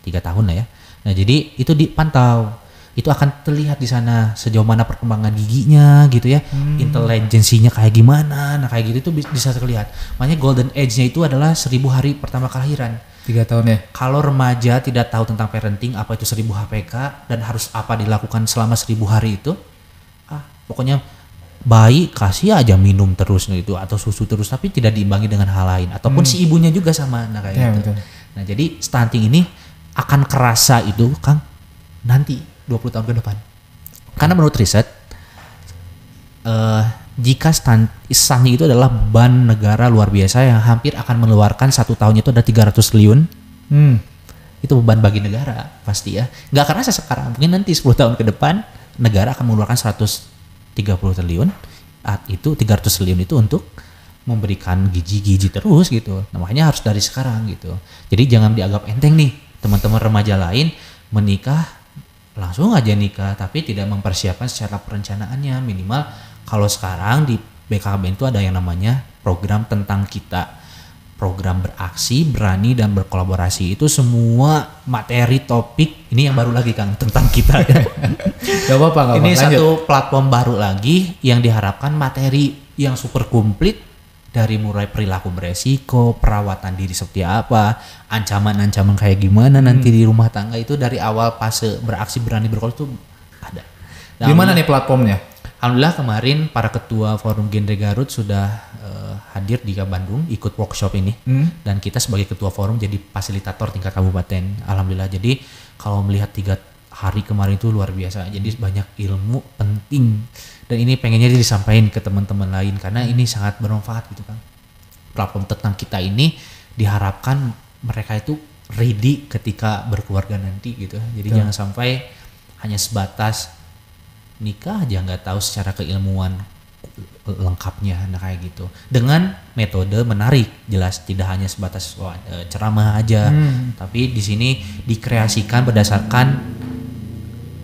Speaker 1: 3 tahun lah ya. Nah jadi itu dipantau. Itu akan terlihat di sana sejauh mana perkembangan giginya gitu ya, intelijensinya kayak gimana, nah kayak gitu itu bisa terlihat. Makanya golden age-nya itu adalah 1000 hari pertama kelahiran.
Speaker 2: 3 tahun ya.
Speaker 1: Kalau remaja tidak tahu tentang parenting, apa itu 1000 HPK dan harus apa dilakukan selama 1000 hari itu, pokoknya bayi kasih aja minum terus gitu atau susu terus, tapi tidak diimbangi dengan hal lain ataupun si ibunya juga sama, nah kayak gitu.
Speaker 2: Betul.
Speaker 1: Nah jadi stunting ini akan kerasa itu Kang nanti 20 tahun ke depan. Karena menurut riset, jika stunting itu adalah beban negara luar biasa yang hampir akan mengeluarkan 1 tahunnya itu ada 300 triliun. Itu beban bagi negara pasti ya. Nggak kerasa sekarang, mungkin nanti 10 tahun ke depan negara akan mengeluarkan 130 triliun. Itu 300 triliun itu untuk memberikan gizi terus gitu. Nah, makanya harus dari sekarang gitu. Jadi jangan dianggap enteng nih teman-teman remaja lain menikah langsung aja nikah tapi tidak mempersiapkan secara perencanaannya. Minimal kalau sekarang di BKKBN itu ada yang namanya program tentang kita, program beraksi, berani dan berkolaborasi. Itu semua materi topik ini yang baru lagi Kang tentang kita ya.
Speaker 2: Gak apa-apa,
Speaker 1: ini satu platform baru lagi yang diharapkan materi yang super komplit, dari mulai perilaku beresiko, perawatan diri seperti apa, ancaman-ancaman kayak gimana nanti di rumah tangga, itu dari awal fase beraksi berani berkolaborasi itu ada.
Speaker 2: Di mana nih platformnya?
Speaker 1: Alhamdulillah kemarin para ketua Forum Genre Garut sudah hadir di Bandung ikut workshop ini, dan kita sebagai ketua forum jadi fasilitator tingkat kabupaten. Alhamdulillah, jadi kalau melihat 3 hari kemarin itu luar biasa, jadi banyak ilmu penting. Dan ini pengennya disampaikan ke teman-teman lain karena ini sangat bermanfaat gitu kan. Platform tentang kita ini diharapkan mereka itu ready ketika berkeluarga nanti gitu. Jadi jangan sampai hanya sebatas nikah aja nggak tahu secara keilmuan lengkapnya, nah kayak gitu. Dengan metode menarik, jelas tidak hanya sebatas ceramah aja, tapi di sini dikreasikan berdasarkan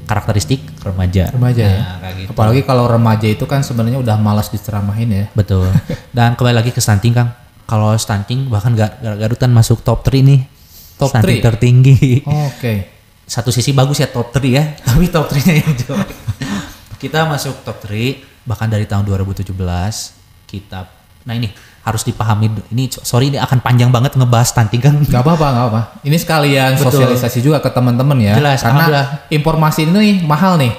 Speaker 1: karakteristik remaja
Speaker 2: ya.
Speaker 1: Kayak gitu.
Speaker 2: Apalagi kalau remaja itu kan sebenarnya udah malas diceramahin ya.
Speaker 1: Betul. Dan kembali lagi ke stunting Kang. kalau stunting bahkan Garutan masuk top 3 nih.
Speaker 2: Top
Speaker 1: stunting
Speaker 2: 3?
Speaker 1: tertinggi.
Speaker 2: Oke.
Speaker 1: Satu sisi bagus ya top 3 ya, tapi top 3-nya yang jelek. Kita masuk top 3 bahkan dari tahun 2017 kita. Nah ini harus dipahami, ini sorry ini akan panjang banget ngebahas stunting kan.
Speaker 2: Gak apa-apa. Ini sekalian
Speaker 1: Betul.
Speaker 2: sosialisasi juga ke teman-teman ya.
Speaker 1: Jelas,
Speaker 2: karena informasi ini mahal nih.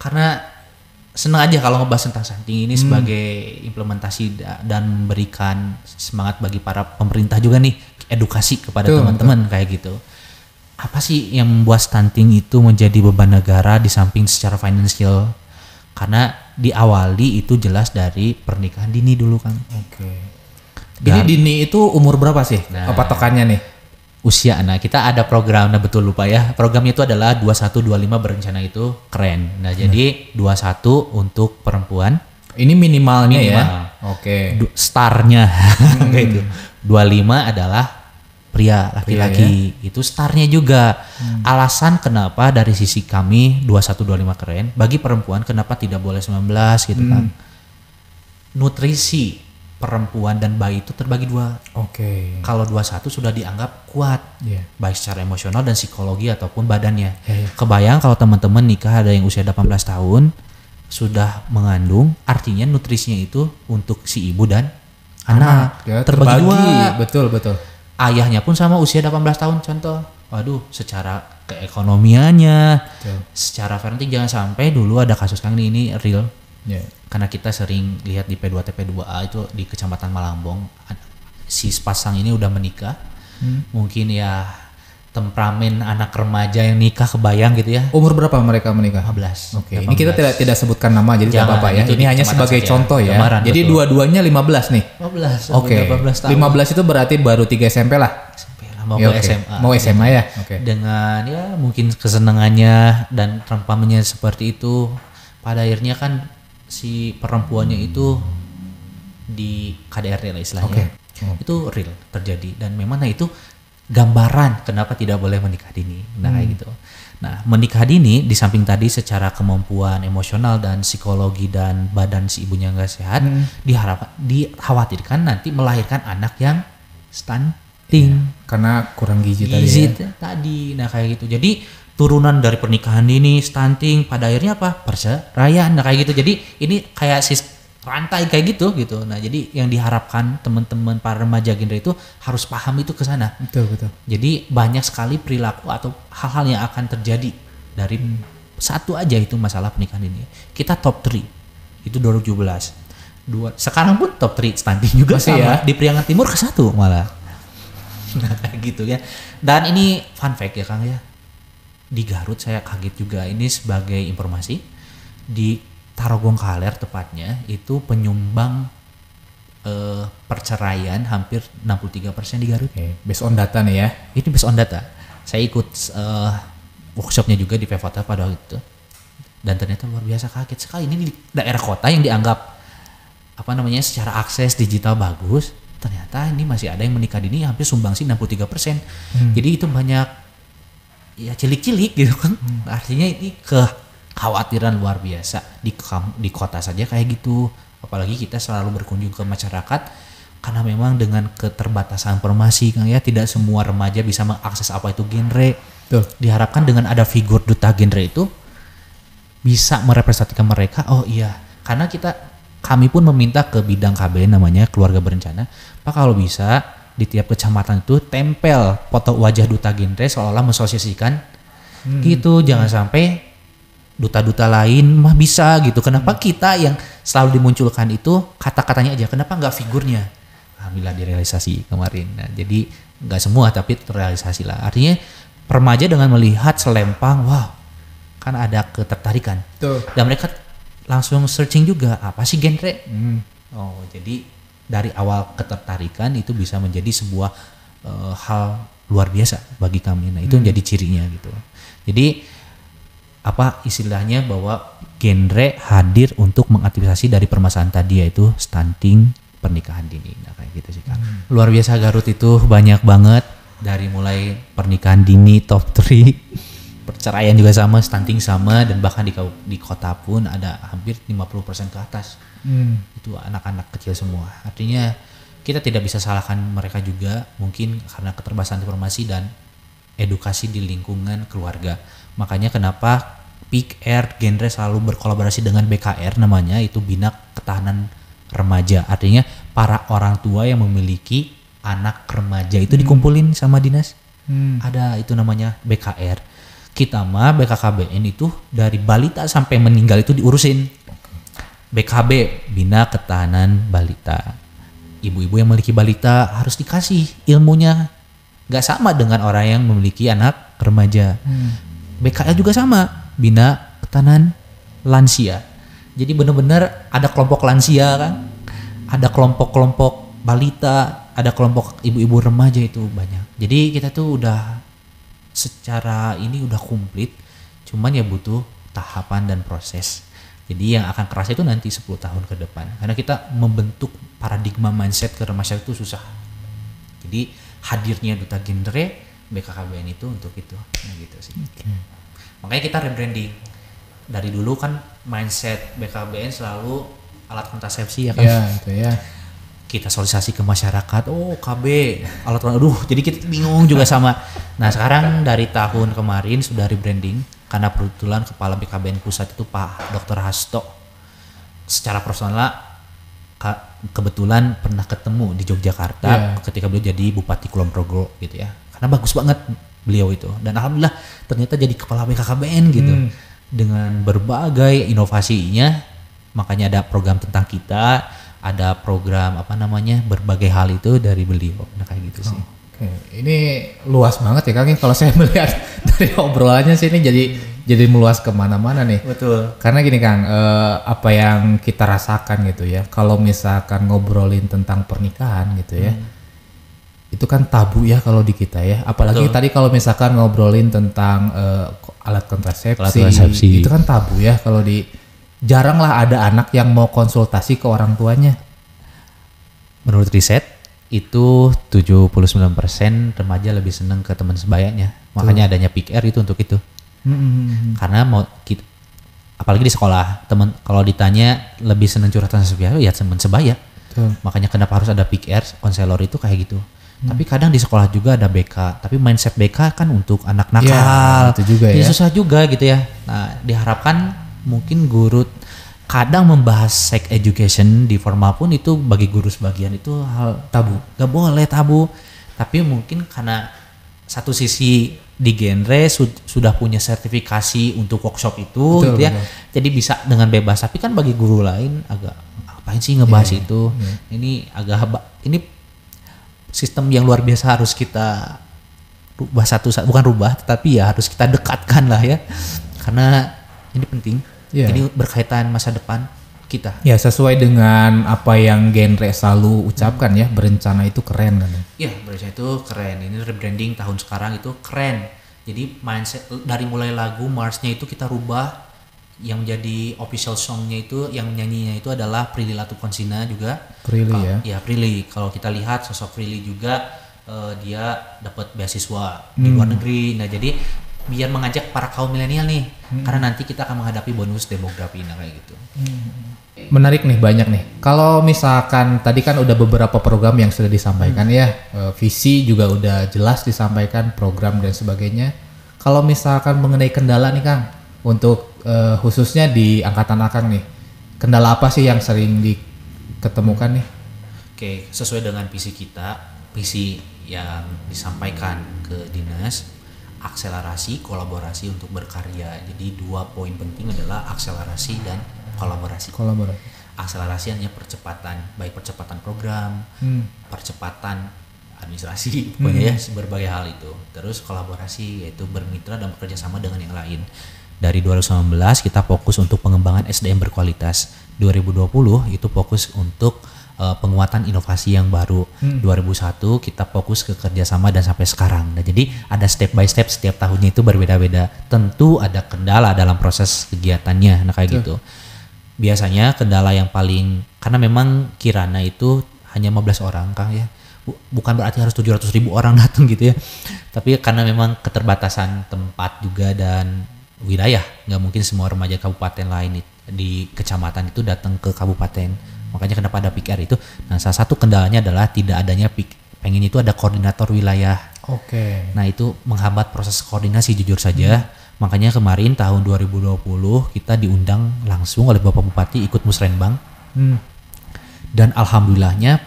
Speaker 1: Karena senang aja kalau ngebahas tentang stunting ini sebagai implementasi dan memberikan semangat bagi para pemerintah juga nih, edukasi kepada teman-teman kayak gitu. Apa sih yang membuat stunting itu menjadi beban negara di samping secara finansial? Karena diawali itu jelas dari pernikahan dini dulu kan.
Speaker 2: Oke. Ini dini itu umur berapa sih?
Speaker 1: Nah,
Speaker 2: patokannya nih?
Speaker 1: Usia. Nah kita ada program, nah betul lupa ya. Programnya itu adalah 21-25 berencana itu keren. Nah jadi 21 untuk perempuan.
Speaker 2: Ini minimalnya
Speaker 1: Minimal.
Speaker 2: ya? Oke.
Speaker 1: Starnya kayak gitu. 25 adalah pria laki-laki ya? Itu startnya juga. Alasan kenapa dari sisi kami 21-25 keren, bagi perempuan kenapa tidak boleh 19 gitu kan. Nutrisi perempuan dan bayi itu terbagi 2.
Speaker 2: Oke.
Speaker 1: Kalau 21 sudah dianggap kuat, baik secara emosional dan psikologi ataupun badannya. Kebayang kalau teman-teman nikah ada yang usia 18 tahun sudah mengandung, artinya nutrisinya itu untuk si ibu dan anak
Speaker 2: ya,
Speaker 1: terbagi 2.
Speaker 2: Betul.
Speaker 1: Ayahnya pun sama usia 18 tahun contoh. Waduh, secara keekonomiannya, secara parenting jangan sampai dulu ada kasus kan ini real. Karena kita sering lihat di P2T P2A itu di Kecamatan Malangbong, si sepasang ini udah menikah. Mungkin ya temperamen anak remaja yang nikah kebayang gitu ya.
Speaker 2: Umur berapa mereka menikah?
Speaker 1: 15.
Speaker 2: Oke. Ini kita tidak sebutkan nama jadi tidak apa-apa ya. Ini hanya sebagai
Speaker 1: saja.
Speaker 2: contoh ya.
Speaker 1: Gambaran,
Speaker 2: jadi
Speaker 1: betul.
Speaker 2: dua-duanya 15 nih.
Speaker 1: 15.
Speaker 2: Oke.
Speaker 1: 18 tahun.
Speaker 2: 15 itu berarti baru 3 SMP lah.
Speaker 1: SMP lah, mau
Speaker 2: Ya,
Speaker 1: ke
Speaker 2: oke.
Speaker 1: SMA.
Speaker 2: Mau SMA ya. Oke.
Speaker 1: Dengan ya mungkin kesenangannya dan temperamennya seperti itu. Pada akhirnya kan si perempuannya itu di KDRT lah istilahnya. Itu real terjadi dan memang nah itu gambaran kenapa tidak boleh menikah dini. Nah kayak gitu. Nah menikah dini di samping tadi secara kemampuan emosional dan psikologi dan badan si ibunya nggak sehat, dikhawatirkan nanti melahirkan anak yang stunting.
Speaker 2: Karena kurang gizi
Speaker 1: tadi. Nah kayak gitu. Jadi turunan dari pernikahan dini, stunting, pada akhirnya apa? Perceraian. Nah kayak gitu. Jadi ini kayak rantai kayak gitu. Nah jadi yang diharapkan teman-teman para remaja genre itu harus paham itu ke sana.
Speaker 2: Betul.
Speaker 1: Jadi banyak sekali perilaku atau hal-hal yang akan terjadi dari satu aja itu masalah pernikahan dini. Kita top 3 itu 2017. Sekarang pun top 3 stunting juga
Speaker 2: masih
Speaker 1: sama.
Speaker 2: Ya?
Speaker 1: Di Priangan Timur ke 1 malah. Nah kayak gitu ya. Dan ini fun fact ya Kang ya. Di Garut saya kaget juga, ini sebagai informasi di Tarogong Kaler tepatnya itu penyumbang perceraian hampir 63% di Garut.
Speaker 2: Based on data nih ya.
Speaker 1: Ini based on data. Saya ikut workshopnya juga di Pevota pada waktu itu. Dan ternyata luar biasa kaget sekali. Ini di daerah kota yang dianggap secara akses digital bagus. Ternyata ini masih ada yang menikah dini hampir sumbangsi 63%. Jadi itu banyak ya cilik-cilik gitu kan. Artinya ini kekhawatiran luar biasa di kota saja kayak gitu. Apalagi kita selalu berkunjung ke masyarakat karena memang dengan keterbatasan informasi Kang ya, tidak semua remaja bisa mengakses apa itu genre.
Speaker 2: Tuh.
Speaker 1: Diharapkan dengan ada figur duta genre itu bisa merepresentasikan mereka. Oh iya, karena kami pun meminta ke bidang KB namanya keluarga berencana, Pak kalau bisa di tiap kecamatan itu tempel foto wajah duta genre seolah-olah mensosialisasikan gitu. Jangan sampai duta-duta lain mah bisa gitu. Kenapa kita yang selalu dimunculkan itu kata-katanya aja, kenapa nggak figurnya? Alhamdulillah direalisasi kemarin. Nah, jadi nggak semua tapi terrealisasi lah. Artinya remaja dengan melihat selempang, wow, kan ada ketertarikan.
Speaker 2: Tuh.
Speaker 1: Dan mereka langsung searching juga apa sih genre. Oh, jadi dari awal ketertarikan itu bisa menjadi sebuah hal luar biasa bagi kami. Nah itu menjadi cirinya gitu. Jadi apa istilahnya bahwa genre hadir untuk mengaktifasi dari permasalahan tadi yaitu stunting, pernikahan dini. Nah kayak gitu sih Kang. Luar biasa Garut itu banyak banget dari mulai pernikahan dini top 3, perceraian juga sama, stunting sama, dan bahkan di kota pun ada hampir 50% ke atas. Itu anak-anak kecil semua. Artinya kita tidak bisa salahkan mereka juga, mungkin karena keterbatasan informasi dan edukasi di lingkungan keluarga. Makanya kenapa Peak Air Genre selalu berkolaborasi dengan BKR, namanya itu Bina Ketahanan Remaja. Artinya para orang tua yang memiliki anak remaja itu dikumpulin sama dinas. Ada itu namanya BKR. Kita mah BKKBN itu dari balita sampai meninggal itu diurusin. BKB, Bina Ketahanan Balita. Ibu-ibu yang memiliki balita harus dikasih ilmunya. Gak sama dengan orang yang memiliki anak remaja. BKL juga sama, Bina Ketahanan Lansia. Jadi benar-benar ada kelompok lansia kan, ada kelompok-kelompok balita, ada kelompok ibu-ibu remaja, itu banyak. Jadi kita tuh udah secara ini udah komplit, cuman ya butuh tahapan dan proses. Jadi yang akan kerasa itu nanti 10 tahun ke depan. Karena kita membentuk paradigma mindset ke masyarakat itu susah. Jadi hadirnya Duta Genre BKKBN itu untuk itu. Nah gitu sih. Makanya kita rebranding. Dari dulu kan mindset BKKBN selalu alat kontrasepsi ya kan.
Speaker 2: Iya, itu ya.
Speaker 1: Kita sosialisasi ke masyarakat, oh KB, alat jadi kita bingung juga sama. Nah sekarang dari tahun kemarin sudah rebranding karena kebetulan kepala BKBN pusat itu Pak Dr. Hasto. Secara personal kebetulan pernah ketemu di Yogyakarta ketika beliau jadi Bupati Kulon Progo gitu ya. Karena bagus banget beliau itu, dan alhamdulillah ternyata jadi kepala BKKBN gitu. Dengan berbagai inovasinya, makanya ada program tentang kita, ada program berbagai hal itu dari beliau. Nah kayak gitu sih.
Speaker 2: Oke, ini luas banget ya Kang. Kalau saya melihat dari obrolannya sih ini jadi meluas kemana-mana nih.
Speaker 1: Betul.
Speaker 2: Karena gini Kang, apa yang kita rasakan gitu ya, kalau misalkan ngobrolin tentang pernikahan gitu ya, itu kan tabu ya kalau di kita ya. Apalagi tadi kalau misalkan ngobrolin tentang alat kontrasepsi, itu kan tabu ya kalau jarang lah ada anak yang mau konsultasi ke orang tuanya.
Speaker 1: Menurut riset itu 79% remaja lebih seneng ke teman sebayanya. Makanya adanya Peak Air itu untuk itu. Karena apalagi di sekolah, teman kalau ditanya lebih seneng curhatan sebaya ya teman sebaya. Makanya kenapa harus ada Peak Air, konselor itu kayak gitu. Tapi kadang di sekolah juga ada BK, tapi mindset BK kan untuk anak nakal.
Speaker 2: Itu juga ya.
Speaker 1: Susah juga gitu ya. Nah, diharapkan mungkin guru kadang membahas sex education di formal pun itu bagi guru sebagian itu hal tabu. Gak boleh tabu. Tapi mungkin karena satu sisi di genre sudah punya sertifikasi untuk workshop itu gitu ya. Jadi bisa dengan bebas. Tapi kan bagi guru lain agak ngapain sih ngebahas itu. Ini ini sistem yang luar biasa harus kita rubah bukan rubah, tetapi ya harus kita dekatkan lah ya. Karena ini penting. Ini berkaitan masa depan kita. Ya
Speaker 2: sesuai dengan apa yang genre selalu ucapkan ya, berencana itu keren kan.
Speaker 1: Iya, berencana itu keren. Ini rebranding tahun sekarang itu keren. Jadi mindset dari mulai lagu Mars-nya itu kita rubah, yang jadi official song-nya itu yang nyanyinya itu adalah Prilly Latukonsina juga.
Speaker 2: Prilly
Speaker 1: ya. Prilly. Kalau kita lihat sosok Prilly juga dia dapat beasiswa di luar negeri. Nah, jadi biar mengajak para kaum milenial nih. Karena nanti kita akan menghadapi bonus demografi kayak gitu.
Speaker 2: Menarik nih, banyak nih. Kalau misalkan tadi kan udah beberapa program yang sudah disampaikan ya. Visi juga udah jelas disampaikan, program dan sebagainya. Kalau misalkan mengenai kendala nih Kang, untuk khususnya di angkatan Akang nih, kendala apa sih yang sering diketemukan nih?
Speaker 1: Oke, sesuai dengan visi kita, visi yang disampaikan ke dinas, akselerasi, kolaborasi untuk berkarya. Jadi 2 poin penting adalah akselerasi dan kolaborasi. Akselerasi hanya percepatan, baik percepatan program, percepatan administrasi, pokoknya ya berbagai hal itu. Terus kolaborasi yaitu bermitra dan bekerja sama dengan yang lain. Dari 2019 kita fokus untuk pengembangan SDM berkualitas. 2020 itu fokus untuk penguatan inovasi yang baru. 2001 kita fokus ke kerjasama dan sampai sekarang. Nah, jadi ada step by step, setiap tahunnya itu berbeda-beda. Tentu ada kendala dalam proses kegiatannya. Nah kayak gitu. Biasanya kendala yang paling, karena memang Kirana itu hanya 15 orang Kang ya. Bukan berarti harus 700.000 orang datang gitu ya. Tapi karena memang keterbatasan tempat juga dan wilayah, nggak mungkin semua remaja kabupaten lain di kecamatan itu datang ke kabupaten. Makanya kenapa ada PIKR itu. Nah, salah satu kendalanya adalah tidak adanya pengen itu ada koordinator wilayah.
Speaker 2: Oke.
Speaker 1: Nah, itu menghambat proses koordinasi jujur saja. Makanya kemarin tahun 2020 kita diundang langsung oleh Bapak Bupati ikut Musrenbang. Dan alhamdulillahnya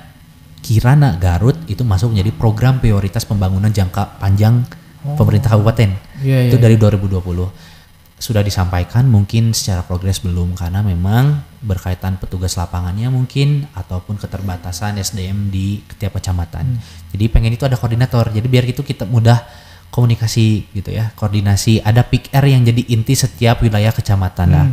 Speaker 1: Kirana Garut itu masuk menjadi program prioritas pembangunan jangka panjang pemerintah kabupaten. Itu dari 2020. Sudah disampaikan mungkin secara progres belum karena memang berkaitan petugas lapangannya mungkin ataupun keterbatasan SDM di setiap kecamatan. Jadi pengen itu ada koordinator. Jadi biar itu kita mudah komunikasi gitu ya, koordinasi. Ada PIKR yang jadi inti setiap wilayah kecamatan lah.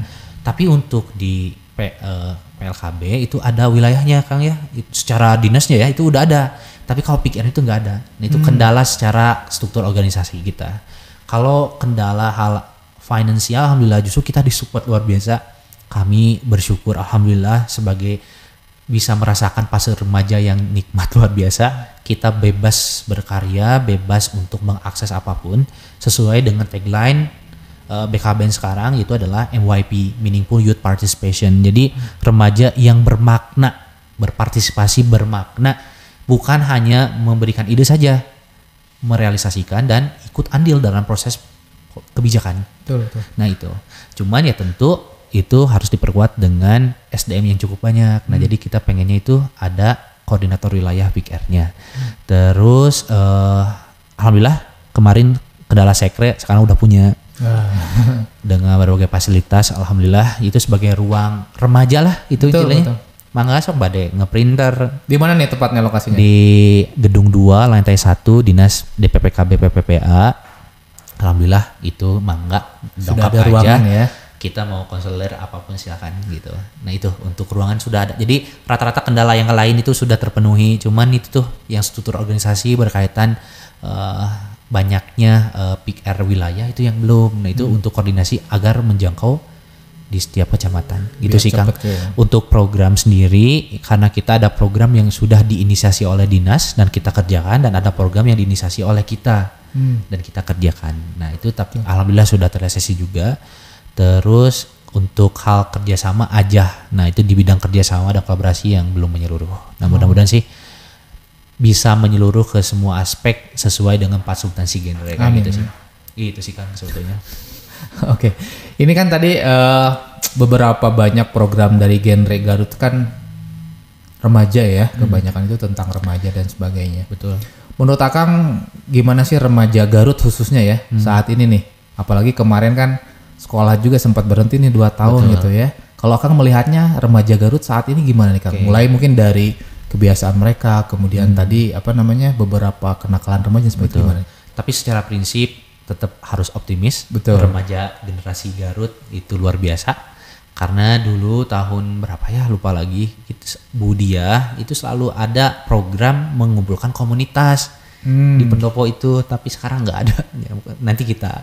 Speaker 1: Tapi untuk di PLKB itu ada wilayahnya Kang ya. Secara dinasnya ya itu udah ada. Tapi kalau PIKR itu nggak ada. Nah, itu kendala secara struktur organisasi kita. Kalau kendala hal finansial, alhamdulillah justru kita disupport luar biasa. Kami bersyukur alhamdulillah sebagai bisa merasakan fase remaja yang nikmat luar biasa. Kita bebas berkarya, bebas untuk mengakses apapun sesuai dengan tagline BKBN sekarang itu adalah MYP, Meaningful Youth Participation. Jadi remaja yang bermakna, berpartisipasi bermakna, bukan hanya memberikan ide saja, merealisasikan dan ikut andil dalam proses kebijakan.
Speaker 2: Betul.
Speaker 1: Nah itu, cuman ya tentu itu harus diperkuat dengan SDM yang cukup banyak. Nah jadi kita pengennya itu ada koordinator wilayah PIKR-nya. Terus alhamdulillah kemarin kendala sekre sekarang udah punya dengan berbagai fasilitas. Alhamdulillah itu sebagai ruang remaja lah itu istilahnya. Mangga sok bade ngeprinter.
Speaker 2: Di mana nih tepatnya lokasinya?
Speaker 1: Di Gedung 2 lantai 1 Dinas DPPKB PPPA. Alhamdulillah itu mangga
Speaker 2: sudah ada ruangan ya.
Speaker 1: Kita mau konseler apapun silakan gitu. Nah itu untuk ruangan sudah ada. Jadi rata-rata kendala yang lain itu sudah terpenuhi. Cuman itu tuh yang struktur organisasi berkaitan banyaknya PIKR wilayah itu yang belum. Nah itu untuk koordinasi agar menjangkau di setiap kecamatan. Gitu sih Kang.
Speaker 2: Ya.
Speaker 1: Untuk program sendiri karena kita ada program yang sudah diinisiasi oleh dinas dan kita kerjakan dan ada program yang diinisiasi oleh kita. Dan kita kerjakan. Nah itu tapi alhamdulillah sudah terrealisasi juga. Terus untuk hal kerjasama aja. Nah itu di bidang kerjasama dan kolaborasi yang belum menyeluruh. Nah mudah-mudahan sih bisa menyeluruh ke semua aspek sesuai dengan 4 substansi genre kan gitu sih. Itu sih Kang sebetulnya.
Speaker 2: Oke. Ini kan tadi beberapa banyak program dari genre Garut kan remaja ya. Kebanyakan itu tentang remaja dan sebagainya.
Speaker 1: Betul.
Speaker 2: Menurut Akang gimana sih remaja Garut khususnya ya saat ini nih? Apalagi kemarin kan sekolah juga sempat berhenti nih 2 tahun gitu ya. Kalau Akang melihatnya remaja Garut saat ini gimana nih Kang? Mulai mungkin dari kebiasaan mereka, kemudian tadi beberapa kenakalan remaja seperti gimana?
Speaker 1: Tapi secara prinsip tetap harus optimis.
Speaker 2: Betul.
Speaker 1: Remaja generasi Garut itu luar biasa. Karena dulu tahun berapa ya lupa lagi Budia itu selalu ada program mengumpulkan komunitas di pendopo itu, tapi sekarang nggak ada. Nanti kita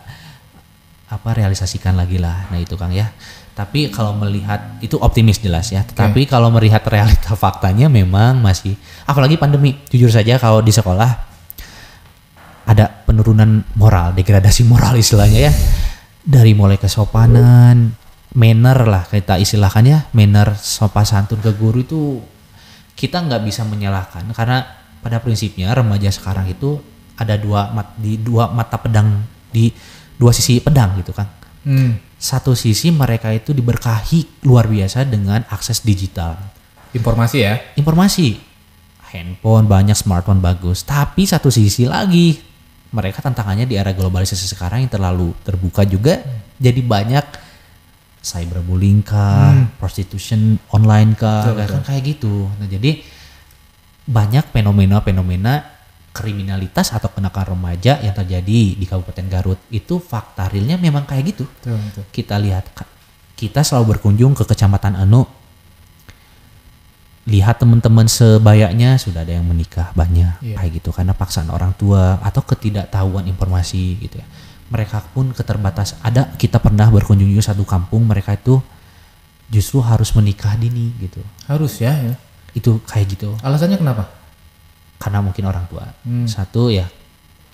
Speaker 1: realisasikan lagi lah. Nah itu Kang ya. Tapi kalau melihat itu optimis jelas ya. Tetapi kalau melihat realita faktanya memang masih, apalagi pandemi. Jujur saja kalau di sekolah ada penurunan moral, degradasi moral istilahnya ya. Dari mulai kesopanan, manner lah kita istilahkan ya, manner sopan santun ke guru itu kita nggak bisa menyalahkan karena pada prinsipnya remaja sekarang itu ada dua mata pedang, di dua sisi pedang gitu kan. Satu sisi mereka itu diberkahi luar biasa dengan akses digital,
Speaker 2: informasi ya,
Speaker 1: informasi, handphone banyak, smartphone bagus. Tapi satu sisi lagi mereka tantangannya di era globalisasi sekarang yang terlalu terbuka juga, jadi banyak cyberbullying kah, prostitution online kah, kan kayak gitu. Nah jadi banyak fenomena-fenomena kriminalitas atau kenakalan remaja yang terjadi di Kabupaten Garut. Itu fakta realnya memang kayak gitu.
Speaker 2: Betul.
Speaker 1: Kita lihat, kita selalu berkunjung ke Kecamatan Anu, lihat teman-teman sebayanya sudah ada yang menikah banyak, kayak gitu karena paksaan orang tua atau ketidaktahuan informasi gitu ya. Mereka pun keterbatas. Ada, kita pernah berkunjung juga satu kampung, mereka itu justru harus menikah dini gitu.
Speaker 2: Harus ya.
Speaker 1: Itu kayak gitu.
Speaker 2: Alasannya kenapa?
Speaker 1: Karena mungkin orang tua. Satu ya,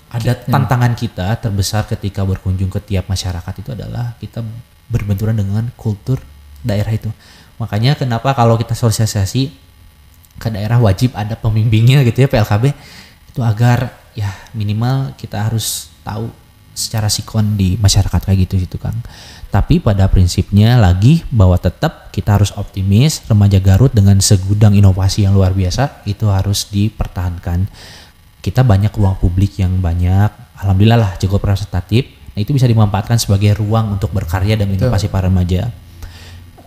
Speaker 1: ada tantangan kita terbesar ketika berkunjung ke tiap masyarakat itu adalah kita berbenturan dengan kultur daerah itu. Makanya kenapa kalau kita sosialisasi ke daerah wajib ada pembimbingnya gitu ya, PLKB itu agar ya minimal kita harus tahu secara sikon di masyarakat kayak gitu Kang. Tapi pada prinsipnya lagi bahwa tetap kita harus optimis, remaja Garut dengan segudang inovasi yang luar biasa itu harus dipertahankan. Kita banyak ruang publik yang banyak, alhamdulillah lah cukup representatif. Nah itu bisa dimanfaatkan sebagai ruang untuk berkarya dan inovasi para remaja.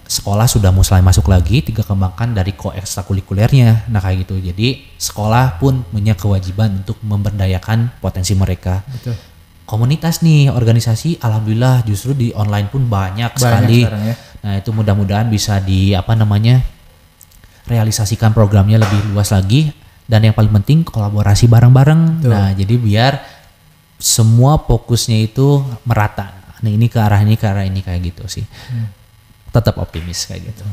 Speaker 1: Sekolah sudah mulai masuk lagi, kita kembangkan dari ekstrakurikulernya. Nah kayak gitu. Jadi sekolah pun punya kewajiban untuk memberdayakan potensi mereka. Betul. Komunitas nih, organisasi, alhamdulillah justru di online pun banyak sekali. Ya. Nah itu mudah-mudahan bisa realisasikan programnya lebih luas lagi. Dan yang paling penting kolaborasi bareng-bareng. Tuh. Nah jadi biar semua fokusnya itu merata. Nah ini ke arah ini kayak gitu sih. Tetap optimis kayak gitu.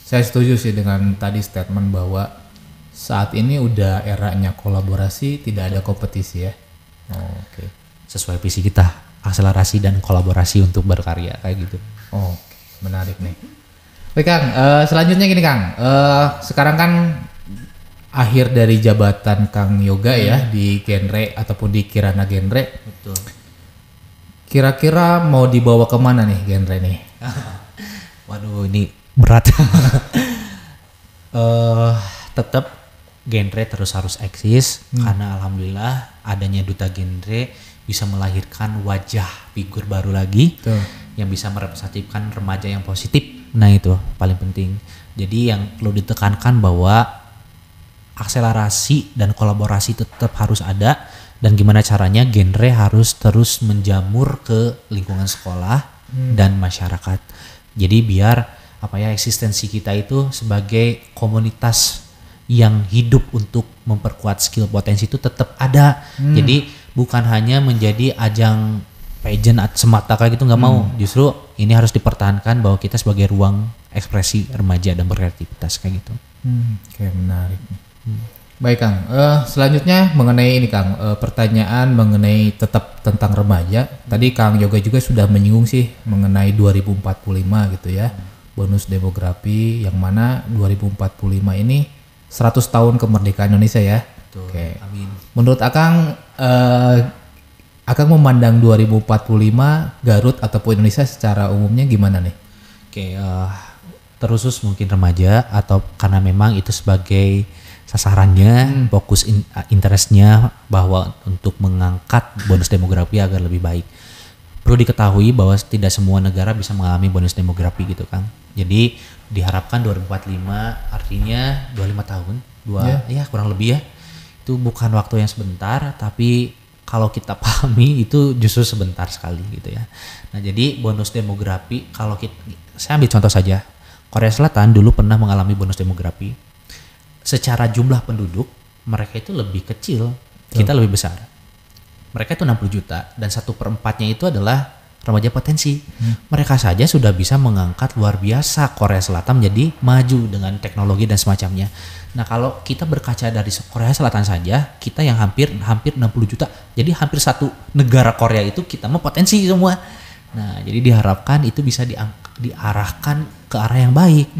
Speaker 2: Saya setuju sih dengan tadi statement bahwa saat ini udah eranya kolaborasi, tidak ada kompetisi ya.
Speaker 1: Oke. Sesuai visi kita, akselerasi dan kolaborasi untuk berkarya kayak gitu.
Speaker 2: Oke, menarik nih. Oke Kang, selanjutnya gini Kang, sekarang kan akhir dari jabatan Kang Yoga ya di genre ataupun di Kirana Genre.
Speaker 1: Betul.
Speaker 2: Kira-kira mau dibawa kemana nih genre nih?
Speaker 1: Waduh ini berat. Tetap genre terus harus eksis karena alhamdulillah adanya Duta Genre bisa melahirkan wajah figur baru lagi yang bisa merepresentatifkan remaja yang positif. Nah itu paling penting. Jadi yang perlu ditekankan bahwa akselerasi dan kolaborasi tetap harus ada dan gimana caranya genre harus terus menjamur ke lingkungan sekolah dan masyarakat. Jadi biar eksistensi kita itu sebagai komunitas yang hidup untuk memperkuat skill potensi itu tetap ada. Jadi bukan hanya menjadi ajang pageant semata kayak gitu, nggak mau. Justru ini harus dipertahankan bahwa kita sebagai ruang ekspresi remaja dan berkreativitas kayak gitu.
Speaker 2: Oke, menarik. Baik Kang, selanjutnya mengenai ini Kang, pertanyaan mengenai tetap tentang remaja. Tadi Kang Yoga juga sudah menyinggung sih mengenai 2045 gitu ya, bonus demografi yang mana 2045 ini 100 tahun kemerdekaan Indonesia ya.
Speaker 1: Betul.
Speaker 2: Oke.
Speaker 1: Amin.
Speaker 2: Menurut Akang, Akang memandang 2045 Garut ataupun Indonesia secara umumnya gimana nih?
Speaker 1: Oke, terusus mungkin remaja atau karena memang itu sebagai sasarannya, fokus interestnya bahwa untuk mengangkat bonus demografi agar lebih baik. Perlu diketahui bahwa tidak semua negara bisa mengalami bonus demografi gitu Kang. Jadi diharapkan 2045 artinya 25 tahun, kurang lebih ya. Itu bukan waktu yang sebentar, tapi kalau kita pahami itu justru sebentar sekali gitu ya. Nah jadi bonus demografi saya ambil contoh saja, Korea Selatan dulu pernah mengalami bonus demografi. Secara jumlah penduduk mereka itu lebih kecil, kita lebih besar. Mereka itu 60 juta dan 1/4-nya itu adalah remaja potensi. Mereka saja sudah bisa mengangkat luar biasa Korea Selatan menjadi maju dengan teknologi dan semacamnya. Nah kalau kita berkaca dari Korea Selatan saja, kita yang hampir 60 juta, jadi hampir satu negara Korea itu kita mau potensi semua. Nah jadi diharapkan itu bisa diarahkan ke arah yang baik.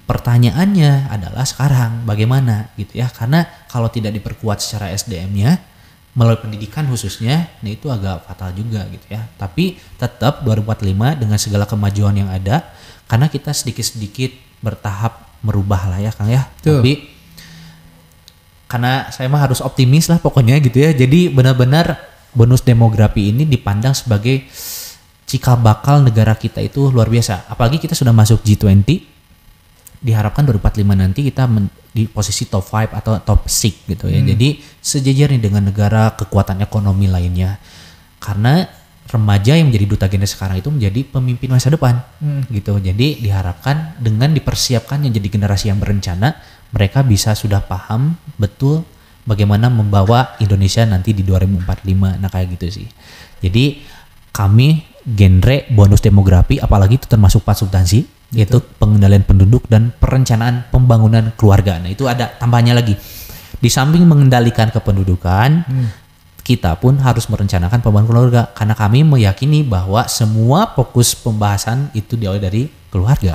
Speaker 1: Pertanyaannya adalah sekarang bagaimana gitu ya, karena kalau tidak diperkuat secara SDM-nya melalui pendidikan khususnya, nah itu agak fatal juga gitu ya. Tapi tetap 2045 dengan segala kemajuan yang ada, karena kita sedikit-sedikit bertahap merubah lah ya Kang ya. Tapi karena saya mah harus optimis lah pokoknya gitu ya. Jadi benar-benar bonus demografi ini dipandang sebagai cikal bakal negara kita itu luar biasa. Apalagi kita sudah masuk G20. Diharapkan 2045 nanti kita di posisi top 5 atau top 6 gitu ya. Jadi sejajar nih dengan negara kekuatan ekonomi lainnya. Karena remaja yang menjadi duta genre sekarang itu menjadi pemimpin masa depan gitu. Jadi diharapkan dengan dipersiapkan yang jadi generasi yang berencana, mereka bisa sudah paham betul bagaimana membawa Indonesia nanti di 2045. Nah kayak gitu sih. Jadi kami genre bonus demografi, apalagi itu termasuk 4 substansi, yaitu pengendalian penduduk dan perencanaan pembangunan keluarga. Nah itu ada tambahnya lagi. Di samping mengendalikan kependudukan, kita pun harus merencanakan pembangunan keluarga. Karena kami meyakini bahwa semua fokus pembahasan itu diawali dari keluarga.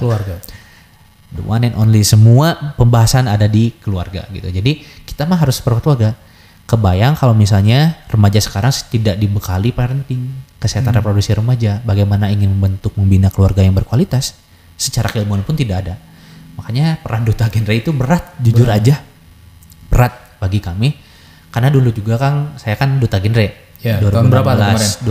Speaker 1: The one and only, semua pembahasan ada di keluarga gitu. Jadi kita mah harus berkeluarga. Kebayang kalau misalnya remaja sekarang tidak dibekali parenting, kesehatan reproduksi remaja, bagaimana ingin membentuk membina keluarga yang berkualitas, secara keilmuan pun tidak ada. Makanya peran duta genre itu berat, jujur aja berat bagi kami. Karena dulu juga Kang, saya kan duta genre.
Speaker 2: Ya, 2016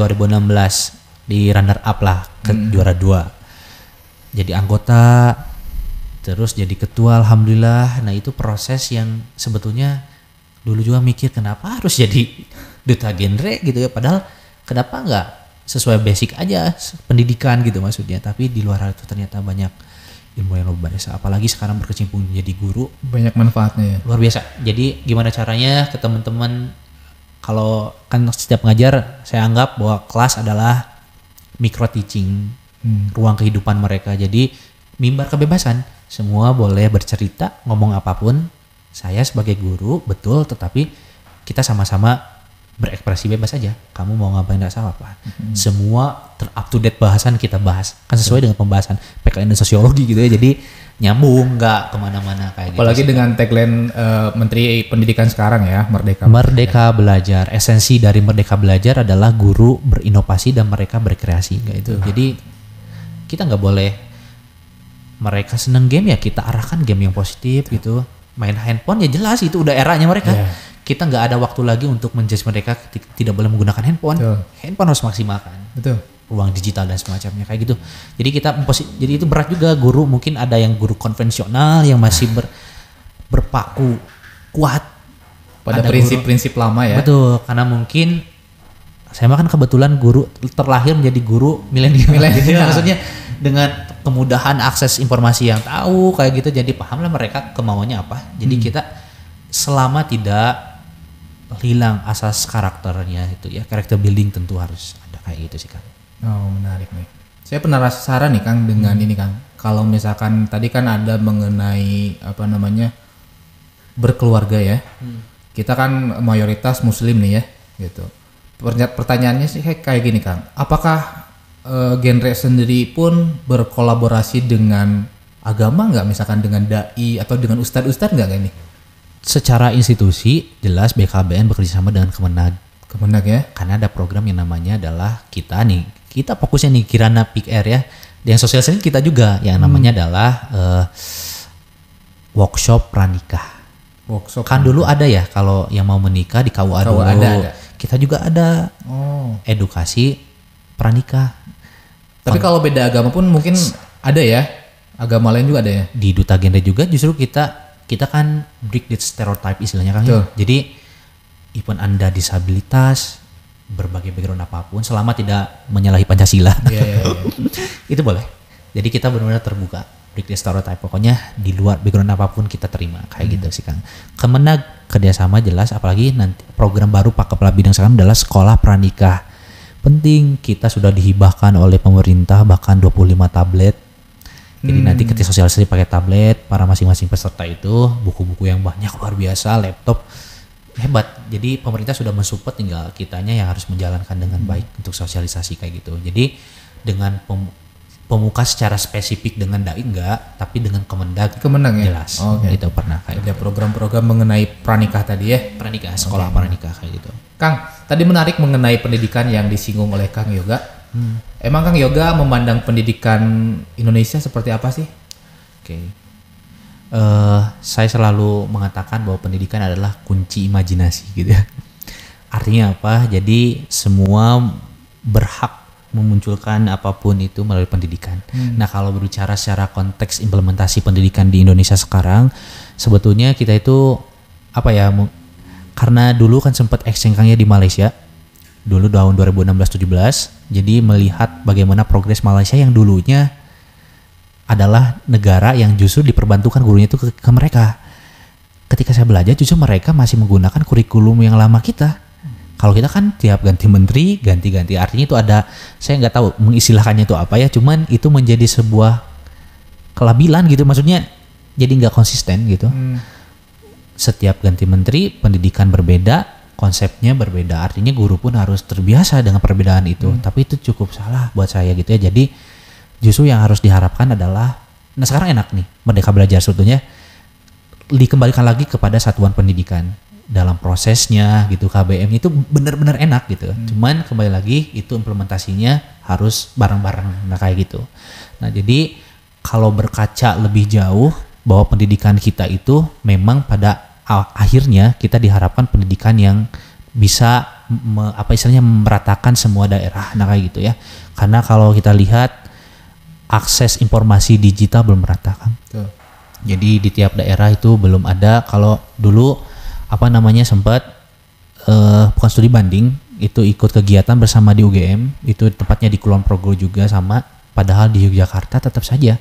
Speaker 1: di runner up lah ke juara 2. Jadi anggota, terus jadi ketua, alhamdulillah. Nah itu proses yang sebetulnya dulu juga mikir kenapa harus jadi duta genre gitu ya, padahal kenapa nggak sesuai basic aja pendidikan gitu maksudnya. Tapi di luar itu ternyata banyak ilmu yang luar biasa, apalagi sekarang berkecimpung jadi guru,
Speaker 2: banyak manfaatnya ya.
Speaker 1: Luar biasa. Jadi gimana caranya ke teman-teman, kalau kan setiap ngajar saya anggap bahwa kelas adalah micro teaching, ruang kehidupan mereka. Jadi mimbar kebebasan, semua boleh bercerita, ngomong apapun. Saya sebagai guru betul, tetapi kita sama-sama berekspresi bebas aja. Kamu mau ngapain nggak salah apa. Semua up to date bahasan kita bahas, kan sesuai dengan pembahasan PKN dan sosiologi gitu ya. Jadi nyambung, nggak kemana-mana kayak
Speaker 2: apalagi
Speaker 1: gitu.
Speaker 2: Dengan tagline Menteri Pendidikan sekarang ya,
Speaker 1: Merdeka Belajar. Esensi dari Merdeka Belajar adalah guru berinovasi dan mereka berkreasi kayak itu. Jadi kita nggak boleh, mereka seneng game ya kita arahkan game yang positif gitu. Main handphone ya jelas itu udah eranya mereka. Kita nggak ada waktu lagi untuk menjudge mereka tidak boleh menggunakan handphone. Handphone harus maksimalkan. Ruang digital dan semacamnya kayak gitu. Jadi jadi itu berat juga guru. Mungkin ada yang guru konvensional yang masih berpaku kuat
Speaker 2: pada prinsip-prinsip lama ya.
Speaker 1: Betul, karena mungkin saya kan kebetulan guru terlahir menjadi guru milenial. Gitu. Maksudnya dengan kemudahan akses informasi yang tahu kayak gitu, jadi pahamlah mereka kemauannya apa. Jadi kita selama tidak hilang asas karakternya itu ya, karakter building tentu harus ada kayak gitu sih Kang.
Speaker 2: Oh menarik nih. Saya penasaran nih Kang dengan ini Kang. Kalau misalkan tadi kan ada mengenai apa namanya berkeluarga ya. Kita kan mayoritas muslim nih ya gitu. Pertanyaannya sih kayak gini Kang. Apakah genre sendiri pun berkolaborasi dengan agama nggak, misalkan dengan dai atau dengan ustadz-ustadz nggak ini?
Speaker 1: Secara institusi jelas BKBN bekerjasama dengan Kemenag
Speaker 2: ya,
Speaker 1: karena ada program yang namanya adalah kita fokusnya nih Kirana Peak Air ya, yang sosial seni kita juga yang namanya adalah workshop pranikah. Kan dulu ada ya kalau yang mau menikah di KUA dulu ada. Kita juga ada edukasi pranikah.
Speaker 2: Tapi kalau beda agama pun mungkin ada ya, agama lain juga ada ya.
Speaker 1: Di Duta Genre juga justru kita kan break the stereotype istilahnya kan. Jadi even Anda disabilitas, berbagai background apapun, selama tidak menyalahi Pancasila, itu boleh. Jadi kita benar-benar terbuka, break the stereotype. Pokoknya di luar background apapun kita terima kayak gitu sih Kang. Kemenag kerjasama jelas, apalagi nanti program baru Pak Kepala Bidang sekarang adalah sekolah pranikah. Penting, kita sudah dihibahkan oleh pemerintah bahkan 25 tablet. Jadi nanti ketika sosialisasi pakai tablet, para masing-masing peserta itu buku-buku yang banyak luar biasa, laptop hebat. Jadi pemerintah sudah mensupport, tinggal kitanya yang harus menjalankan dengan baik untuk sosialisasi kayak gitu. Jadi dengan pemuka secara spesifik dengan dai enggak, tapi dengan Kemenag
Speaker 2: ya?
Speaker 1: Jelas. Itu pernah kayak
Speaker 2: ada program-program mengenai pranikah tadi ya.
Speaker 1: Pranikah, sekolah pranikah kayak gitu.
Speaker 2: Kang, tadi menarik mengenai pendidikan yang disinggung oleh Kang Yoga. Emang Kang Yoga memandang pendidikan Indonesia seperti apa sih?
Speaker 1: Saya selalu mengatakan bahwa pendidikan adalah kunci imajinasi gitu ya. Artinya apa? Jadi semua berhak memunculkan apapun itu melalui pendidikan. Nah kalau berbicara secara konteks implementasi pendidikan di Indonesia sekarang, sebetulnya kita itu apa ya? Karena dulu kan sempat exchange Kangnya di Malaysia. Dulu tahun 2016-17, jadi melihat bagaimana progres Malaysia yang dulunya adalah negara yang justru diperbantukan gurunya itu ke mereka. Ketika saya belajar justru mereka masih menggunakan kurikulum yang lama kita. Kalau kita kan tiap ganti menteri, ganti-ganti. Artinya itu ada, saya nggak tahu mengistilahkannya itu apa ya, cuman itu menjadi sebuah kelabilan gitu, maksudnya jadi nggak konsisten gitu. Setiap ganti menteri, pendidikan berbeda, konsepnya berbeda, artinya guru pun harus terbiasa dengan perbedaan itu. Tapi itu cukup salah buat saya gitu ya. Jadi justru yang harus diharapkan adalah Nah sekarang enak nih Merdeka Belajar sebetulnya dikembalikan lagi kepada satuan pendidikan dalam prosesnya gitu, KBM itu benar-benar enak gitu. Cuman kembali lagi itu implementasinya harus bareng-bareng, nah kayak gitu. Nah jadi kalau berkaca lebih jauh bahwa pendidikan kita itu memang pada akhirnya kita diharapkan pendidikan yang bisa istilahnya meratakan semua daerah, nah kayak gitu ya. Karena kalau kita lihat akses informasi digital belum merata kan. Jadi di tiap daerah itu belum ada. Kalau dulu sempat bukan studi banding, itu ikut kegiatan bersama di UGM, itu tempatnya di Kulon Progo juga sama. Padahal di Yogyakarta tetap saja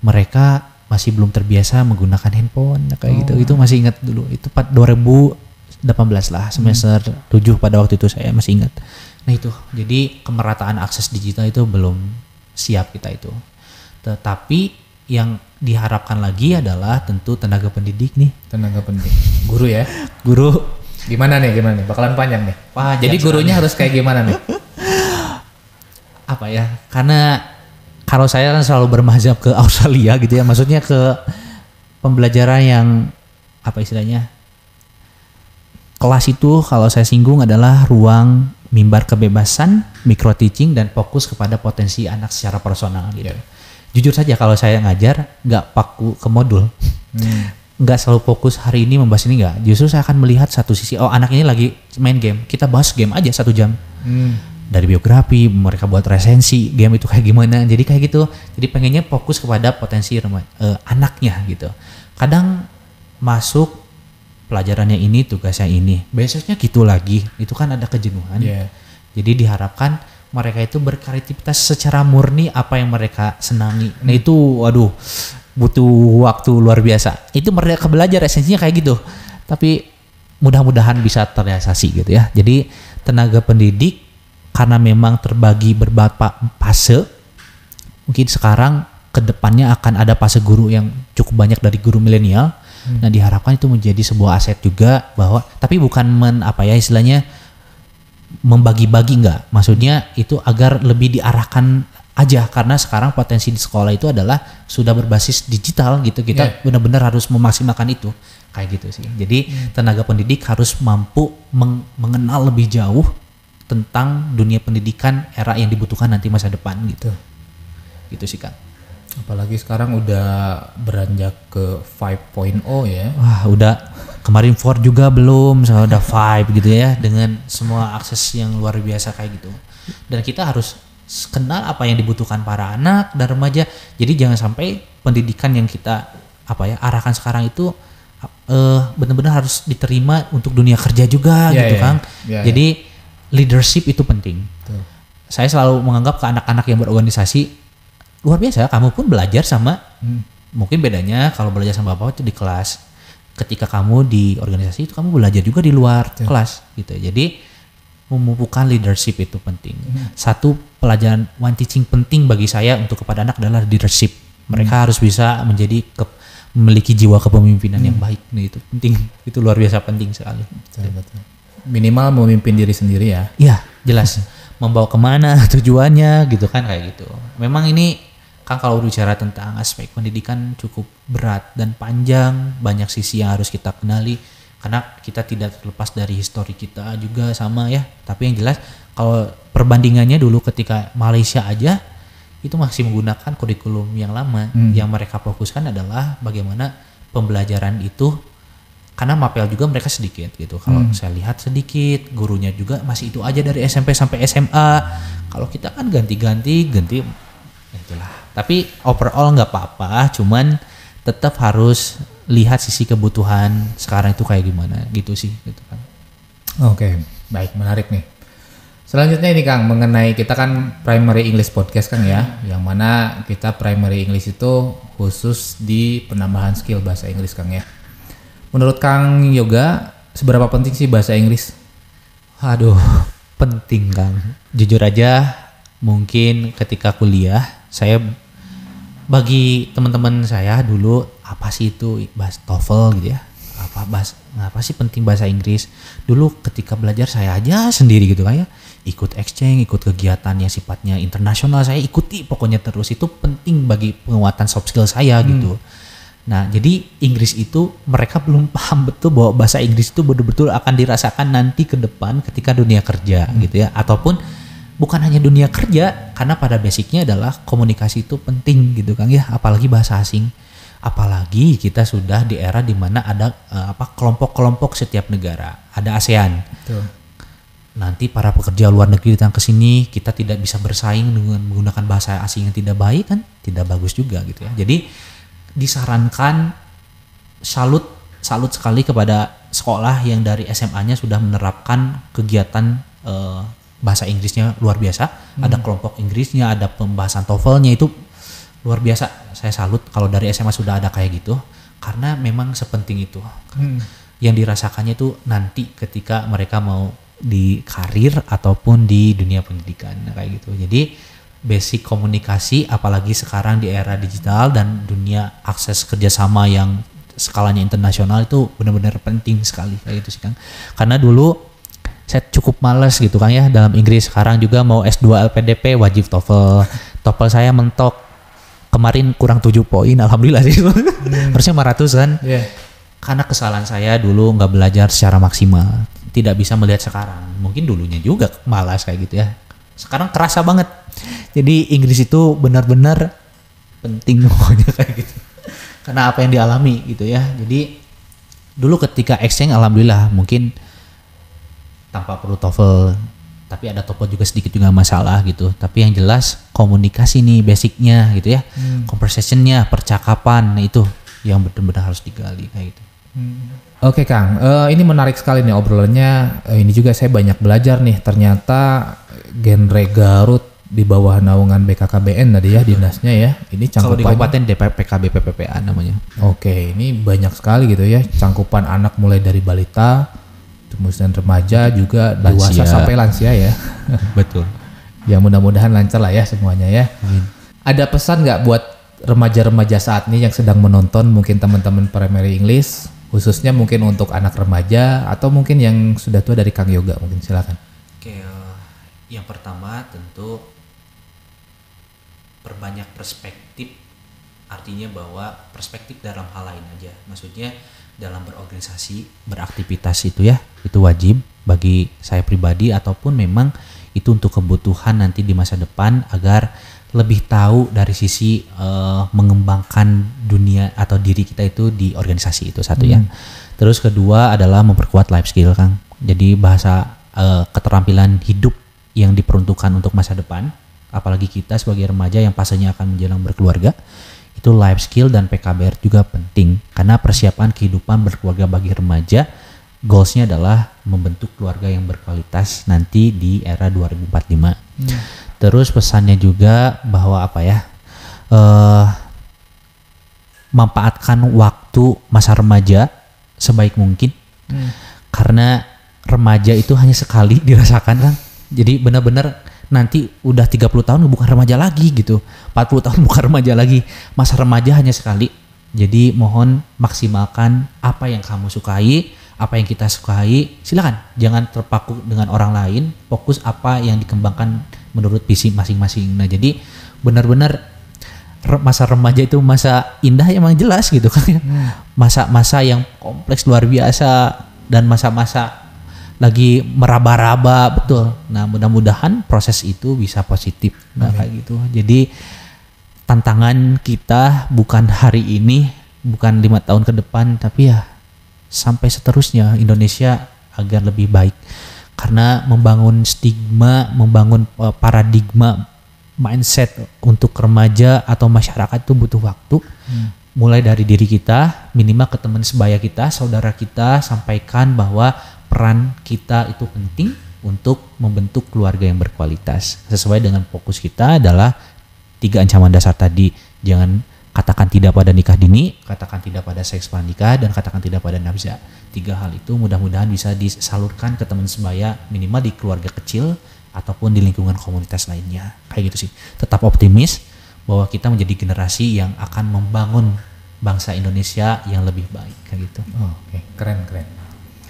Speaker 1: mereka masih belum terbiasa menggunakan handphone kayak gitu. Itu masih ingat dulu. Itu 2018 lah, semester 7 pada waktu itu saya masih ingat. Nah itu, jadi kemerataan akses digital itu belum siap kita itu. Tetapi yang diharapkan lagi adalah tentu tenaga pendidik nih.
Speaker 2: Tenaga pendidik. Guru ya?
Speaker 1: Guru.
Speaker 2: Gimana nih? Bakalan panjang nih. Jadi gurunya harus kayak gimana nih?
Speaker 1: Karena kalau saya kan selalu bermazhab ke Australia gitu ya, maksudnya ke pembelajaran yang kelas itu kalau saya singgung adalah ruang mimbar kebebasan, micro teaching dan fokus kepada potensi anak secara personal gitu. Jujur saja kalau saya ngajar nggak paku ke modul, nggak selalu fokus hari ini membahas ini nggak. Justru saya akan melihat satu sisi, anak ini lagi main game, kita bahas game aja 1 jam. Dari biografi, mereka buat resensi game itu kayak gimana, jadi kayak gitu. Jadi pengennya fokus kepada potensi anaknya gitu. Kadang masuk pelajarannya ini, tugasnya ini, besoknya gitu lagi, itu kan ada kejenuhan. Jadi diharapkan mereka itu berkreativitas secara murni apa yang mereka senangi. Nah itu butuh waktu luar biasa. Itu mereka belajar esensinya kayak gitu. Tapi mudah-mudahan bisa terrealisasi gitu ya. Jadi tenaga pendidik karena memang terbagi beberapa fase, mungkin sekarang kedepannya akan ada fase guru yang cukup banyak dari guru milenial. Nah diharapkan itu menjadi sebuah aset juga, bahwa tapi bukan istilahnya membagi-bagi, enggak, maksudnya itu agar lebih diarahkan aja, karena sekarang potensi di sekolah itu adalah sudah berbasis digital gitu, kita benar-benar harus memaksimalkan itu kayak gitu sih. Jadi tenaga pendidik harus mampu mengenal lebih jauh tentang dunia pendidikan era yang dibutuhkan nanti masa depan gitu. Gitu sih Kang.
Speaker 2: Apalagi sekarang udah beranjak ke 5.0 ya.
Speaker 1: Wah, udah kemarin 4 juga belum, sekarang udah 5 gitu ya, dengan semua akses yang luar biasa kayak gitu. Dan kita harus kenal apa yang dibutuhkan para anak dan remaja. Jadi jangan sampai pendidikan yang kita arahkan sekarang itu benar-benar harus diterima untuk dunia kerja juga gitu Kang. Jadi leadership itu penting. Saya selalu menganggap ke anak-anak yang berorganisasi luar biasa. Kamu pun belajar sama, mungkin bedanya kalau belajar sama bapak itu di kelas. Ketika kamu di organisasi itu kamu belajar juga di luar kelas gitu. Jadi memupukkan leadership itu penting. Satu pelajaran one teaching penting bagi saya untuk kepada anak adalah leadership. Mereka harus bisa memiliki jiwa kepemimpinan yang baik. Nah, itu penting, itu luar biasa penting sekali.
Speaker 2: Betul. Minimal memimpin diri sendiri ya.
Speaker 1: Iya, jelas. Membawa kemana tujuannya gitu kan, kayak gitu. Memang ini kan kalau bicara tentang aspek pendidikan cukup berat dan panjang, banyak sisi yang harus kita kenali karena kita tidak terlepas dari histori kita juga sama ya. Tapi yang jelas kalau perbandingannya dulu ketika Malaysia aja itu masih menggunakan kurikulum yang lama. Yang mereka fokuskan adalah bagaimana pembelajaran itu, karena mapel juga mereka sedikit gitu. Kalau saya lihat sedikit, gurunya juga masih itu aja dari SMP sampai SMA. Kalau kita kan ganti-ganti, itulah. Tapi overall nggak apa-apa, cuman tetap harus lihat sisi kebutuhan sekarang itu kayak gimana gitu sih gitu kan.
Speaker 2: Oke, baik, menarik nih. Selanjutnya ini Kang, mengenai kita kan Primary English Podcast Kang ya, yang mana kita Primary English itu khusus di penambahan skill bahasa Inggris Kang ya. Menurut Kang Yoga, seberapa penting sih bahasa Inggris?
Speaker 1: Aduh, penting Kang. Jujur aja, mungkin ketika kuliah, saya bagi teman-teman saya dulu, apa sih itu bahas TOEFL gitu ya? Ngapa sih penting bahasa Inggris? Dulu ketika belajar saya aja sendiri gitu kan ya, ikut exchange, ikut kegiatan yang sifatnya internasional, saya ikuti pokoknya terus. Itu penting bagi penguatan soft skill saya gitu. Nah, jadi Inggris itu mereka belum paham betul bahwa bahasa Inggris itu betul-betul akan dirasakan nanti ke depan ketika dunia kerja gitu ya. Ataupun bukan hanya dunia kerja, karena pada basicnya adalah komunikasi itu penting gitu Kang ya, apalagi bahasa asing. Apalagi kita sudah di era di mana ada kelompok-kelompok setiap negara, ada ASEAN. Betul. Nanti para pekerja luar negeri datang ke sini, kita tidak bisa bersaing dengan menggunakan bahasa asing yang tidak baik kan, tidak bagus juga gitu ya. Jadi disarankan salut sekali kepada sekolah yang dari SMA-nya sudah menerapkan kegiatan bahasa Inggrisnya luar biasa. Ada kelompok Inggrisnya, ada pembahasan TOEFL-nya, itu luar biasa. Saya salut kalau dari SMA sudah ada kayak gitu, karena memang sepenting itu. Yang dirasakannya itu nanti ketika mereka mau di karir ataupun di dunia pendidikan kayak gitu. Jadi basic komunikasi, apalagi sekarang di era digital dan dunia akses kerjasama yang skalanya internasional, itu benar-benar penting sekali kayak gitu sih Kang. Karena dulu saya cukup males gitu Kang ya dalam Inggris. Sekarang juga mau S2 LPDP wajib TOEFL. TOEFL saya mentok kemarin kurang 7 poin, alhamdulillah sih. Harusnya 500 kan. Karena kesalahan saya dulu nggak belajar secara maksimal, tidak bisa melihat sekarang. Mungkin dulunya juga malas kayak gitu ya. Sekarang kerasa banget. Jadi Inggris itu benar-benar penting pokoknya kayak gitu. Karena apa yang dialami gitu ya. Jadi dulu ketika exchange alhamdulillah mungkin tanpa perlu TOEFL, tapi ada TOEFL juga sedikit juga masalah gitu. Tapi yang jelas komunikasi nih basicnya gitu ya. Conversationnya, percakapan, nah itu yang benar-benar harus digali kayak gitu.
Speaker 2: Oke Kang, ini menarik sekali nih obrolannya. Ini juga saya banyak belajar nih. Ternyata genre Garut di bawah naungan BKKBN tadi ya, dinasnya ya. Ini cangkupannya.
Speaker 1: Kalau di kabupaten PKB PPPA namanya.
Speaker 2: Oke, ini banyak sekali gitu ya. Cangkupan anak mulai dari balita, kemudian remaja, juga dewasa sampai lansia ya.
Speaker 1: Betul.
Speaker 2: Ya mudah-mudahan lancar lah ya semuanya ya. Ada pesan nggak buat remaja-remaja saat ini yang sedang menonton, mungkin teman-teman Primary English, khususnya mungkin untuk anak remaja atau mungkin yang sudah tua dari Kang Yoga, mungkin silakan.
Speaker 1: Oke, yang pertama tentu perbanyak perspektif, artinya bahwa perspektif dalam hal lain aja. Maksudnya dalam berorganisasi, beraktivitas itu ya, itu wajib bagi saya pribadi ataupun memang itu untuk kebutuhan nanti di masa depan agar lebih tahu dari sisi mengembangkan dunia atau diri kita itu di organisasi, itu satu ya. Terus kedua adalah memperkuat life skill Kang. Jadi bahasa keterampilan hidup yang diperuntukkan untuk masa depan, apalagi kita sebagai remaja yang pastinya akan menjelang berkeluarga, itu life skill dan PKBR juga penting karena persiapan kehidupan berkeluarga bagi remaja. Goalsnya adalah membentuk keluarga yang berkualitas nanti di era 2045. Terus pesannya juga bahwa apa ya, manfaatkan waktu masa remaja sebaik mungkin, karena remaja itu hanya sekali dirasakan Kang. Jadi benar-benar nanti udah 30 tahun bukan remaja lagi gitu, 40 tahun bukan remaja lagi, masa remaja hanya sekali. Jadi mohon maksimalkan apa yang kamu sukai, apa yang kita sukai, silakan jangan terpaku dengan orang lain, fokus apa yang dikembangkan menurut visi masing-masing. Nah jadi benar-benar masa remaja itu masa indah emang jelas gitu kan ya. Masa-masa yang kompleks luar biasa dan masa-masa lagi meraba-raba, betul. Nah mudah-mudahan proses itu bisa positif. Nah kayak gitu. Jadi tantangan kita bukan hari ini, bukan 5 tahun ke depan, tapi ya sampai seterusnya Indonesia agar lebih baik. Karena membangun stigma, membangun paradigma mindset untuk remaja atau masyarakat itu butuh waktu. Mulai dari diri kita, minimal ke teman sebaya kita, saudara kita, sampaikan bahwa peran kita itu penting untuk membentuk keluarga yang berkualitas. Sesuai dengan fokus kita adalah 3 ancaman dasar tadi. Jangan katakan tidak pada nikah dini, katakan tidak pada seks pranikah, dan katakan tidak pada nafsa. 3 hal itu mudah-mudahan bisa disalurkan ke teman sebaya, minimal di keluarga kecil ataupun di lingkungan komunitas lainnya. Kayak gitu sih. Tetap optimis bahwa kita menjadi generasi yang akan membangun bangsa Indonesia yang lebih baik kayak gitu.
Speaker 2: Oke, keren.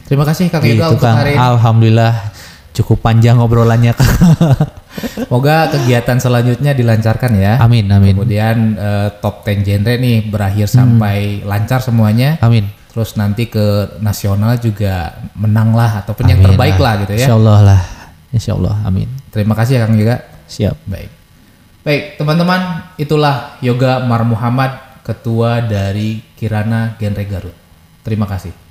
Speaker 2: Terima kasih Kang Yoga
Speaker 1: untuk hari ini. Alhamdulillah Cukup panjang obrolannya Kang.
Speaker 2: Semoga kegiatan selanjutnya dilancarkan ya.
Speaker 1: Amin, amin.
Speaker 2: Kemudian top 10 genre nih berakhir sampai lancar semuanya.
Speaker 1: Amin.
Speaker 2: Terus nanti ke nasional juga menang lah ataupun yang terbaik lah gitu ya.
Speaker 1: Insyaallah lah. Insyaallah. Amin.
Speaker 2: Terima kasih ya Kang Yoga.
Speaker 1: Siap.
Speaker 2: Baik teman-teman, itulah Yoga Mar Muhammad, Ketua dari Kirana Genre Garut. Terima kasih.